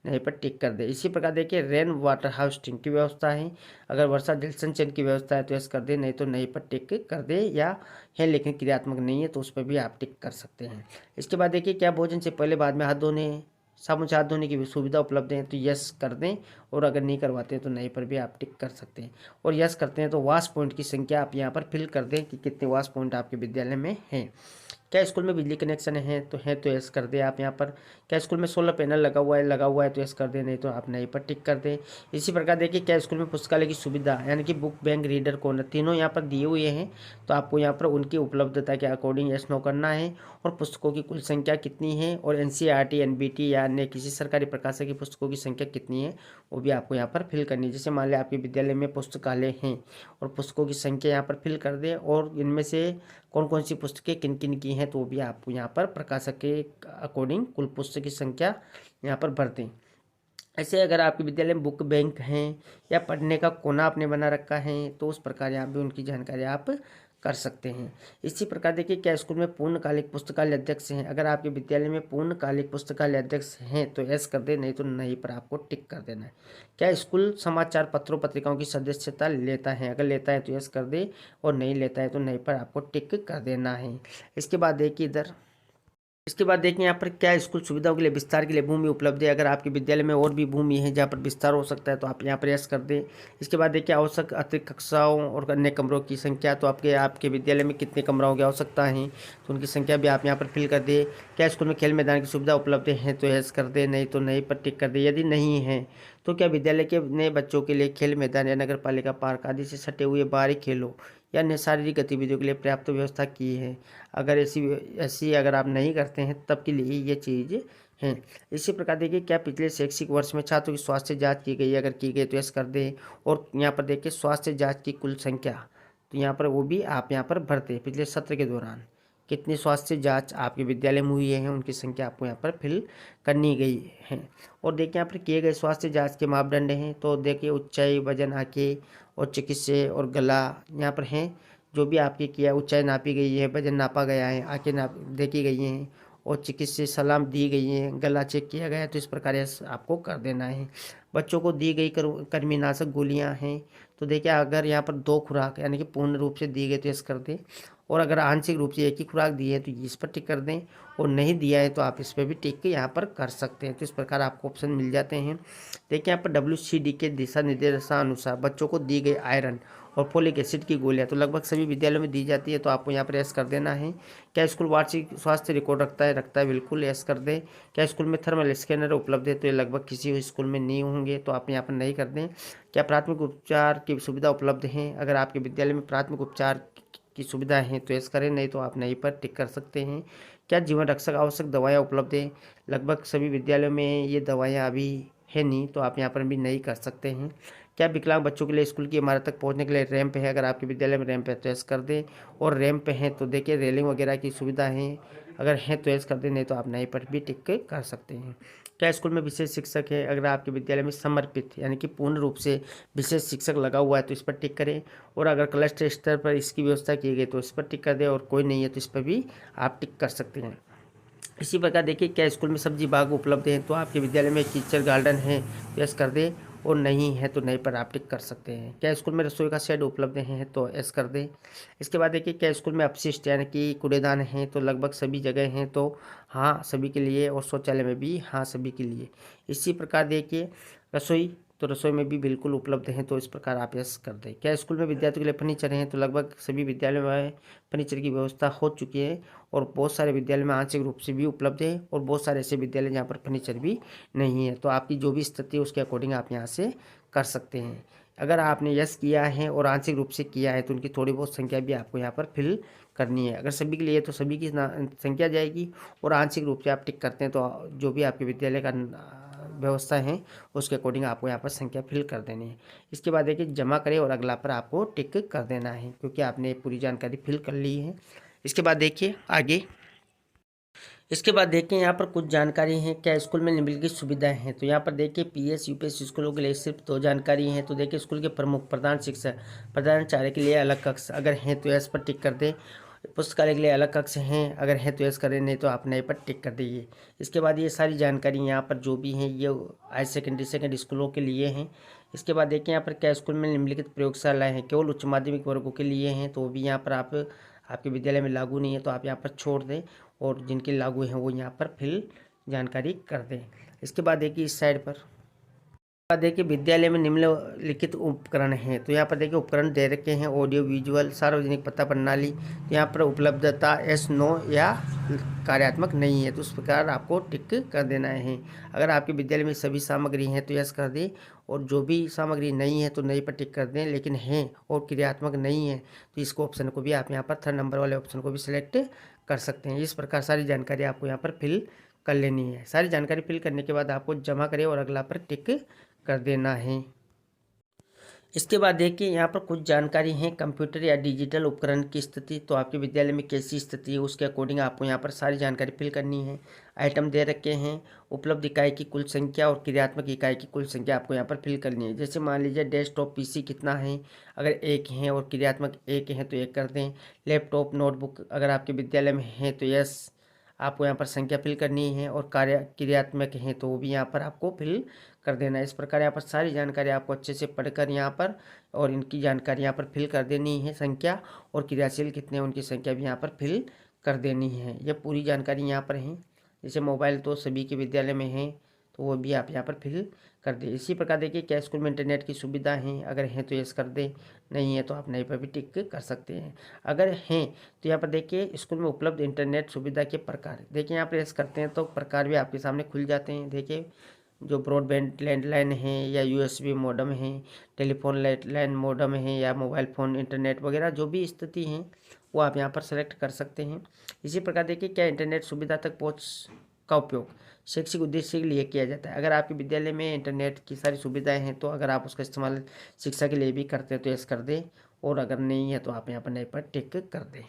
Speaker 2: नहीं पर टिक कर दे। इसी प्रकार देखिए, रेन वाटर हार्वेस्टिंग की व्यवस्था है? अगर वर्षा जल संचयन की व्यवस्था है तो यस कर दे, नहीं तो नहीं पर टिक कर दे, या है लेकिन क्रियात्मक नहीं है तो उस पर भी आप टिक कर सकते हैं। इसके बाद देखिए, क्या भोजन से पहले बाद में हाथ धोने साबुन से हाथ धोने की भी सुविधा उपलब्ध है? तो यस कर दें, और अगर नहीं करवाते हैं तो नहीं पर भी आप टिक कर सकते हैं। और यस करते हैं तो वाश पॉइंट की संख्या आप यहाँ पर फिल कर दें कि कितने वाश पॉइंट आपके विद्यालय में हैं। क्या स्कूल में बिजली कनेक्शन है? तो यस कर दें आप यहाँ पर। क्या स्कूल में सोलर पैनल लगा हुआ है तो यस कर दें, नहीं तो आप नहीं पर टिक कर दें। इसी प्रकार देखिए, क्या स्कूल में पुस्तकालय की सुविधा यानी कि बुक बैंक रीडर कॉर्नर तीनों यहाँ पर दिए हुए हैं, तो आपको यहाँ पर उनकी उपलब्धता के अकॉर्डिंग यस नो करना है। और पुस्तकों की कुल संख्या कितनी है, और एनसीईआरटी, एनबीटी या अन्य किसी सरकारी प्रकाशक की पुस्तकों की संख्या कितनी है, वो भी आपको यहाँ पर फिल करनी है। जैसे मान लिया आपके विद्यालय में पुस्तकालय हैं और पुस्तकों की संख्या यहाँ पर फिल कर दें, और इनमें से कौन कौन सी पुस्तकें किन किन की हैं तो वो भी आपको यहाँ पर प्रकाशक के अकॉर्डिंग कुल पुस्तक की संख्या यहाँ पर भर दें। ऐसे अगर आपके विद्यालय में बुक बैंक हैं या पढ़ने का कोना आपने बना रखा है तो उस प्रकार यहाँ भी उनकी जानकारी आप कर सकते हैं। इसी प्रकार देखिए, क्या स्कूल में पूर्णकालिक पुस्तकालय अध्यक्ष हैं? अगर आपके विद्यालय में पूर्णकालिक पुस्तकालय अध्यक्ष हैं तो यस कर दे, नहीं तो नहीं पर आपको टिक कर देना है। क्या स्कूल समाचार पत्रों पत्रिकाओं की सदस्यता लेता है? अगर लेता है तो यस कर दे, और नहीं लेता है तो नहीं पर आपको टिक कर देना है। इसके बाद देखिए इसके बाद देखिए, यहाँ पर क्या स्कूल सुविधाओं के लिए विस्तार के लिए भूमि उपलब्ध है? अगर आपके विद्यालय में और भी भूमि है जहाँ पर विस्तार हो सकता है तो आप यहाँ पर यस कर दें। इसके बाद देखिए, आवश्यक अतिरिक्त कक्षाओं और अन्य कमरों की संख्या, तो आपके विद्यालय में कितने कमरों की आवश्यकता है तो उनकी संख्या भी आप यहाँ पर फिल कर दें। क्या स्कूल में खेल मैदान की सुविधा उपलब्ध है? तो यस कर दें, नहीं तो नहीं पर टिक कर दें। यदि नहीं है तो क्या विद्यालय के नए बच्चों के लिए खेल मैदान या नगर पालिका पार्क आदि से सटे हुए बाहरी खेलों या अन्य शारीरिक गतिविधियों के लिए पर्याप्त व्यवस्था की है? अगर ऐसी अगर आप नहीं करते हैं तब के लिए ये चीज़ हैं। इसी प्रकार देखिए, क्या पिछले शैक्षिक वर्ष में छात्रों की स्वास्थ्य जांच की गई? अगर की गई तो यस कर दें, और यहाँ पर देखिए स्वास्थ्य जांच की कुल संख्या, तो यहाँ पर वो भी आप यहाँ पर भरते पिछले सत्र के दौरान कितनी स्वास्थ्य जांच आपके विद्यालय में हुई है उनकी संख्या आपको यहाँ पर फिल करनी गई है। और देखिए, यहाँ पर किए गए स्वास्थ्य जांच के मापदंड हैं, तो देखिए ऊंचाई, वजन, आँखें और चिकित्सा और गला यहाँ पर हैं। जो भी आपके किया, ऊंचाई नापी गई है, वजन नापा गया है, आँखें देखी गई हैं और चिकित्सा सलाह दी गई है, गला चेक किया गया है, तो इस प्रकार आपको कर देना है। बच्चों को दी गई कृमिनाशक गोलियां हैं, तो देखिए अगर यहाँ पर 2 खुराक यानी कि पूर्ण रूप से दी गई तो इस कर दें, और अगर आंशिक रूप से एक ही खुराक दी है तो इस पर टिक कर दें, और नहीं दिया है तो आप इस पर भी टिक यहाँ पर कर सकते हैं। तो इस प्रकार आपको ऑप्शन मिल जाते हैं। देखिए यहाँ पर WCD के दिशा निर्देशानुसार बच्चों को दी गई आयरन और फोलिक एसिड की गोलियां तो लगभग सभी विद्यालयों में दी जाती है, तो आपको यहाँ पर यस कर देना है। क्या स्कूल वार्षिक स्वास्थ्य रिकॉर्ड रखता है? बिल्कुल यस कर दें। क्या स्कूल में थर्मल स्कैनर उपलब्ध है? तो ये लगभग किसी स्कूल में नहीं होंगे, तो आप यहाँ पर नहीं कर दें। क्या प्राथमिक उपचार की सुविधा उपलब्ध है? अगर आपके विद्यालय में प्राथमिक उपचार की सुविधा है तो यस करें, नहीं तो आप नहीं पर टिक कर सकते हैं। क्या जीवन रक्षक आवश्यक दवाएँ उपलब्ध है? लगभग सभी विद्यालयों में ये दवाइयाँ अभी है नहीं, तो आप यहाँ पर भी नहीं कर सकते हैं। क्या विकलांग बच्चों के लिए स्कूल की इमारत तक पहुंचने के लिए रैंप है? अगर आपके विद्यालय में रैंप है तो यस कर दें, और रैंप है तो देखिए रेलिंग वगैरह की सुविधा है, अगर है तो यस कर दें, नहीं तो आप नहीं पर भी टिक कर सकते हैं। क्या स्कूल में विशेष शिक्षक है, अगर आपके विद्यालय में समर्पित यानी कि पूर्ण रूप से विशेष शिक्षक लगा हुआ है तो इस पर टिक करें, और अगर क्लस्टर स्तर पर इसकी व्यवस्था की गई तो इस पर टिक कर दें, और कोई नहीं है तो इस पर भी आप टिक कर सकते हैं। इसी प्रकार देखिए क्या स्कूल में सब्जी बाग उपलब्ध है, तो आपके विद्यालय में कीचड़ गार्डन है तो यस कर दें, और नहीं है तो नहीं पर आप टिक कर सकते हैं। क्या स्कूल में रसोई का शेड उपलब्ध है तो यस कर दें। इसके बाद देखिए क्या स्कूल में अपशिष्ट यानी कि कूड़ेदान हैं, तो लगभग सभी जगह हैं तो हाँ सभी के लिए, और शौचालय में भी हाँ सभी के लिए। इसी प्रकार देखिए रसोई, तो रसोई में भी बिल्कुल उपलब्ध हैं तो इस प्रकार आप यस कर दें। क्या स्कूल में विद्यार्थियों के लिए फर्नीचर हैं, तो लगभग सभी विद्यालयों में फर्नीचर की व्यवस्था हो चुकी है, और बहुत सारे विद्यालय में आंशिक रूप से भी उपलब्ध है, और बहुत सारे ऐसे विद्यालय जहाँ पर फर्नीचर भी नहीं है। तो आपकी जो भी स्थिति है उसके अकॉर्डिंग आप यहाँ से कर सकते हैं। अगर आपने यस किया है और आंशिक रूप से किया है तो उनकी थोड़ी बहुत संख्या भी आपको यहाँ पर फिल करनी है। अगर सभी के लिए तो सभी की संख्या जाएगी, और आंशिक रूप से आप टिक करते हैं तो जो भी आपके विद्यालय का व्यवस्था है उसके अकॉर्डिंग आपको यहाँ पर संख्या फिल कर देनी है। इसके बाद देखिए जमा करें और अगला पर आपको टिक कर देना है, क्योंकि आपने पूरी जानकारी फिल कर ली है। इसके बाद देखिए आगे, इसके बाद देखिए यहाँ पर कुछ जानकारी है क्या स्कूल में निम्नलिखित सुविधाएं हैं। तो यहाँ पर देखिए पीएस यूपीएस स्कूलों के लिए सिर्फ 2 जानकारी हैं। तो देखिए स्कूल के प्रमुख प्रधान शिक्षक प्रधानाचार्य के लिए अलग कक्ष अगर हैं तो यस पर टिक कर दें। पुस्तकालय के लिए अलग कक्ष हैं, अगर है तो यस करें, नहीं तो आप नए पर टिक कर दीजिए। इसके बाद ये सारी जानकारी यहाँ पर जो भी हैं ये हाई सेकेंडरी स्कूलों के लिए हैं। इसके बाद देखिए यहाँ पर क्या स्कूल में निम्नलिखित प्रयोगशालाएँ हैं, केवल उच्च माध्यमिक वर्गों के लिए हैं, तो वो भी यहाँ पर आप आपके विद्यालय में लागू नहीं है तो आप यहाँ पर छोड़ दें, और जिनके लागू हैं वो यहाँ पर फिल जानकारी कर दें। इसके बाद देखिए इस साइड पर देखिए विद्यालय में निम्नलिखित उपकरण हैं, तो यहाँ पर देखिए उपकरण दे रखे हैं ऑडियो विजुअल सार्वजनिक पता प्रणाली। तो यहाँ पर उपलब्धता एस नो या कार्यात्मक नहीं है, तो उस प्रकार आपको टिक कर देना है। अगर आपके विद्यालय में सभी सामग्री हैं तो यस कर दें, और जो भी सामग्री नहीं है तो नहीं पर टिक कर दें, लेकिन हैं और क्रियात्मक नहीं है तो इसको ऑप्शन को भी आप यहाँ पर 3rd नंबर वाले ऑप्शन को भी सिलेक्ट कर सकते हैं। इस प्रकार सारी जानकारी आपको यहाँ पर फिल कर लेनी है। सारी जानकारी फिल करने के बाद आपको जमा करें और अगला पर टिक कर देना है। इसके बाद देखिए यहाँ पर कुछ जानकारी है कंप्यूटर या डिजिटल उपकरण की स्थिति, तो आपके विद्यालय में कैसी स्थिति है उसके अकॉर्डिंग आपको यहाँ पर सारी जानकारी फिल करनी है। आइटम दे रखे हैं, उपलब्ध इकाई की कुल संख्या और क्रियात्मक इकाई की कुल संख्या आपको यहाँ पर फिल करनी है। जैसे मान लीजिए डेस्कटॉप पीसी कितना है, अगर 1 है और क्रियात्मक 1 है तो 1 कर दें। लैपटॉप नोटबुक अगर आपके विद्यालय में है तो यस आपको यहाँ पर संख्या फिल करनी है, और क्रियात्मक है तो वो भी यहाँ पर आपको फिल कर देना है। इस प्रकार यहाँ पर सारी जानकारी आपको अच्छे से पढ़कर यहाँ पर और इनकी जानकारी यहाँ पर फिल कर देनी है। संख्या और क्रियाशील कितने हैं उनकी संख्या भी यहाँ पर फिल कर देनी है। यह पूरी जानकारी यहाँ पर है। जैसे मोबाइल तो सभी के विद्यालय में है तो वो भी आप यहाँ पर फिल कर दें। इसी प्रकार देखिए क्या स्कूल में इंटरनेट की सुविधा है, अगर हैं तो यस कर दें, नहीं है तो आप नहीं पर भी टिक कर सकते हैं। अगर हैं तो यहाँ पर देखिए स्कूल में उपलब्ध इंटरनेट सुविधा के प्रकार, देखिए यहाँ पर यस करते हैं तो प्रकार भी आपके सामने खुल जाते हैं। देखिए जो ब्रॉडबैंड लैंडलाइन है या यूएसबी मॉडेम है, टेलीफोन लैंडलाइन मॉडेम है, या मोबाइल फ़ोन इंटरनेट वगैरह जो भी स्थिति है वो आप यहाँ पर सेलेक्ट कर सकते हैं। इसी प्रकार देखिए क्या इंटरनेट सुविधा तक पहुँच का उपयोग शैक्षिक उद्देश्य के लिए किया जाता है। अगर आपके विद्यालय में इंटरनेट की सारी सुविधाएं हैं तो अगर आप उसका इस्तेमाल शिक्षा के लिए भी करते हैं तो यस कर दें, और अगर नहीं है तो आप यहाँ पर नहीं पर टिक कर दें।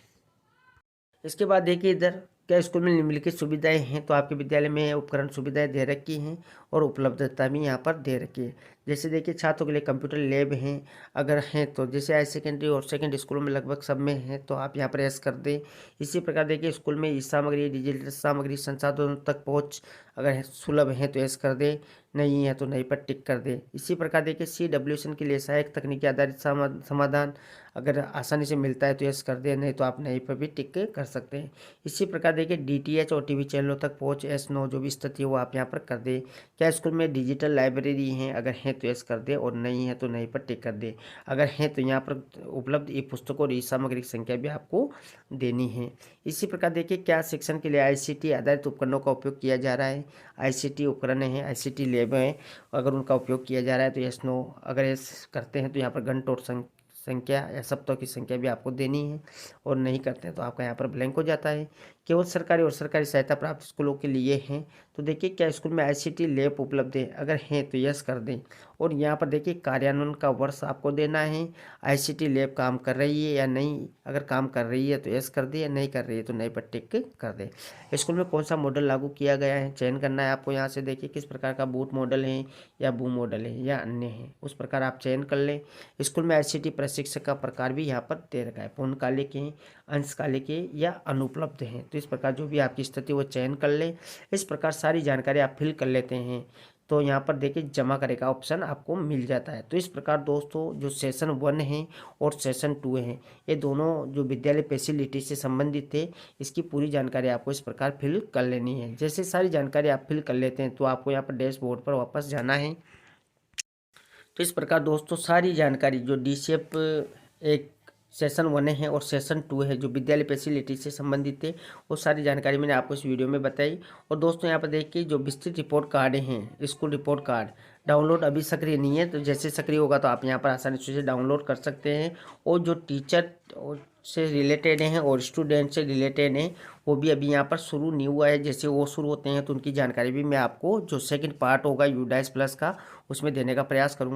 Speaker 2: इसके बाद देखिए इधर क्या स्कूल में निम्नलिखित सुविधाएं हैं, तो आपके विद्यालय में उपकरण सुविधाएं दे रखी हैं और उपलब्धता भी यहाँ पर दे रखी है। जैसे देखिए छात्रों के लिए कंप्यूटर लैब हैं, अगर हैं तो जैसे हाई सेकेंडरी और सेकेंडरी स्कूलों में लगभग सब में है तो आप यहाँ पर यस कर दें। इसी प्रकार देखिए स्कूल में ई सामग्री डिजिटल सामग्री संसाधनों तक पहुँच अगर सुलभ है तो यस कर दें, नहीं है तो नहीं पर टिक कर दें। इसी प्रकार देखिए CWSN के लिए सहायक तकनीकी आधारित समाधान अगर आसानी से मिलता है तो यस कर दें, नहीं तो आप नहीं पर भी टिक कर सकते हैं। इसी प्रकार देखिए DTH और टीवी चैनलों तक पहुँच यस नो जो भी स्थिति है वो आप यहाँ पर कर दें। क्या स्कूल में डिजिटल लाइब्रेरी हैं, अगर हैं तो यस कर दें, और नहीं है तो नहीं पर टिक कर दें। अगर हैं तो यहाँ पर उपलब्ध ई पुस्तकों और ई सामग्री की संख्या भी आपको देनी है। इसी प्रकार देखिए क्या शिक्षण के लिए ICT आधारित उपकरणों का उपयोग किया जा रहा है। ICT उपकरण है, ICT लैब है, अगर उनका उपयोग किया जा रहा है तो यस नो, अगर यस करते हैं तो यहाँ पर घंटों और संख्या या सप्ताह की संख्या भी आपको देनी है, और नहीं करते हैं तो आपका यहाँ पर ब्लैंक हो जाता है। केवल सरकारी और सरकारी सहायता प्राप्त स्कूलों के लिए हैं। तो देखिए क्या स्कूल में ICT लैब उपलब्ध है, अगर हैं तो यस कर दें। और यहाँ पर देखिए कार्यान्वयन का वर्ष आपको देना है, ICT लैब काम कर रही है या नहीं, अगर काम कर रही है तो यस कर दें, या नहीं कर रही है तो नहीं पर टिक कर दें। स्कूल में कौन सा मॉडल लागू किया गया है चयन करना है आपको। यहाँ से देखिए किस प्रकार का बूट मॉडल है या बू मॉडल है या अन्य है, उस प्रकार आप चयन कर लें। स्कूल में ICT प्रशिक्षक का प्रकार भी यहाँ पर दे रखा है, पूर्णकालिक हैं, अंशकालिक है या अनुपलब्ध हैं। तो इस प्रकार जो भी आपकी स्थिति वो चयन कर लें। इस प्रकार सारी जानकारी आप फिल कर लेते हैं तो यहाँ पर देखिए जमा करे का ऑप्शन आपको मिल जाता है। तो इस प्रकार दोस्तों जो सेशन 1 है और सेशन 2 है, ये दोनों जो विद्यालय फैसिलिटी से संबंधित थे, इसकी पूरी जानकारी आपको इस प्रकार फिल कर लेनी है। जैसे सारी जानकारी आप फिल कर लेते हैं तो आपको यहाँ पर डैशबोर्ड पर वापस जाना है। तो इस प्रकार दोस्तों सारी जानकारी जो DCF एक सेशन 1 है और सेशन 2 है जो विद्यालय फैसिलिटी से संबंधित है, वो सारी जानकारी मैंने आपको इस वीडियो में बताई। और दोस्तों यहाँ पर देखिए जो विस्तृत रिपोर्ट कार्ड हैं, स्कूल रिपोर्ट कार्ड डाउनलोड अभी सक्रिय नहीं है, तो जैसे सक्रिय होगा तो आप यहाँ पर आसानी से डाउनलोड कर सकते हैं। और जो टीचर से रिलेटेड हैं और स्टूडेंट से रिलेटेड हैं वो भी अभी यहाँ पर शुरू नहीं हुआ है। जैसे वो शुरू होते हैं तो उनकी जानकारी भी मैं आपको जो सेकंड पार्ट होगा UDAIS प्लस का उसमें देने का प्रयास करूँगा।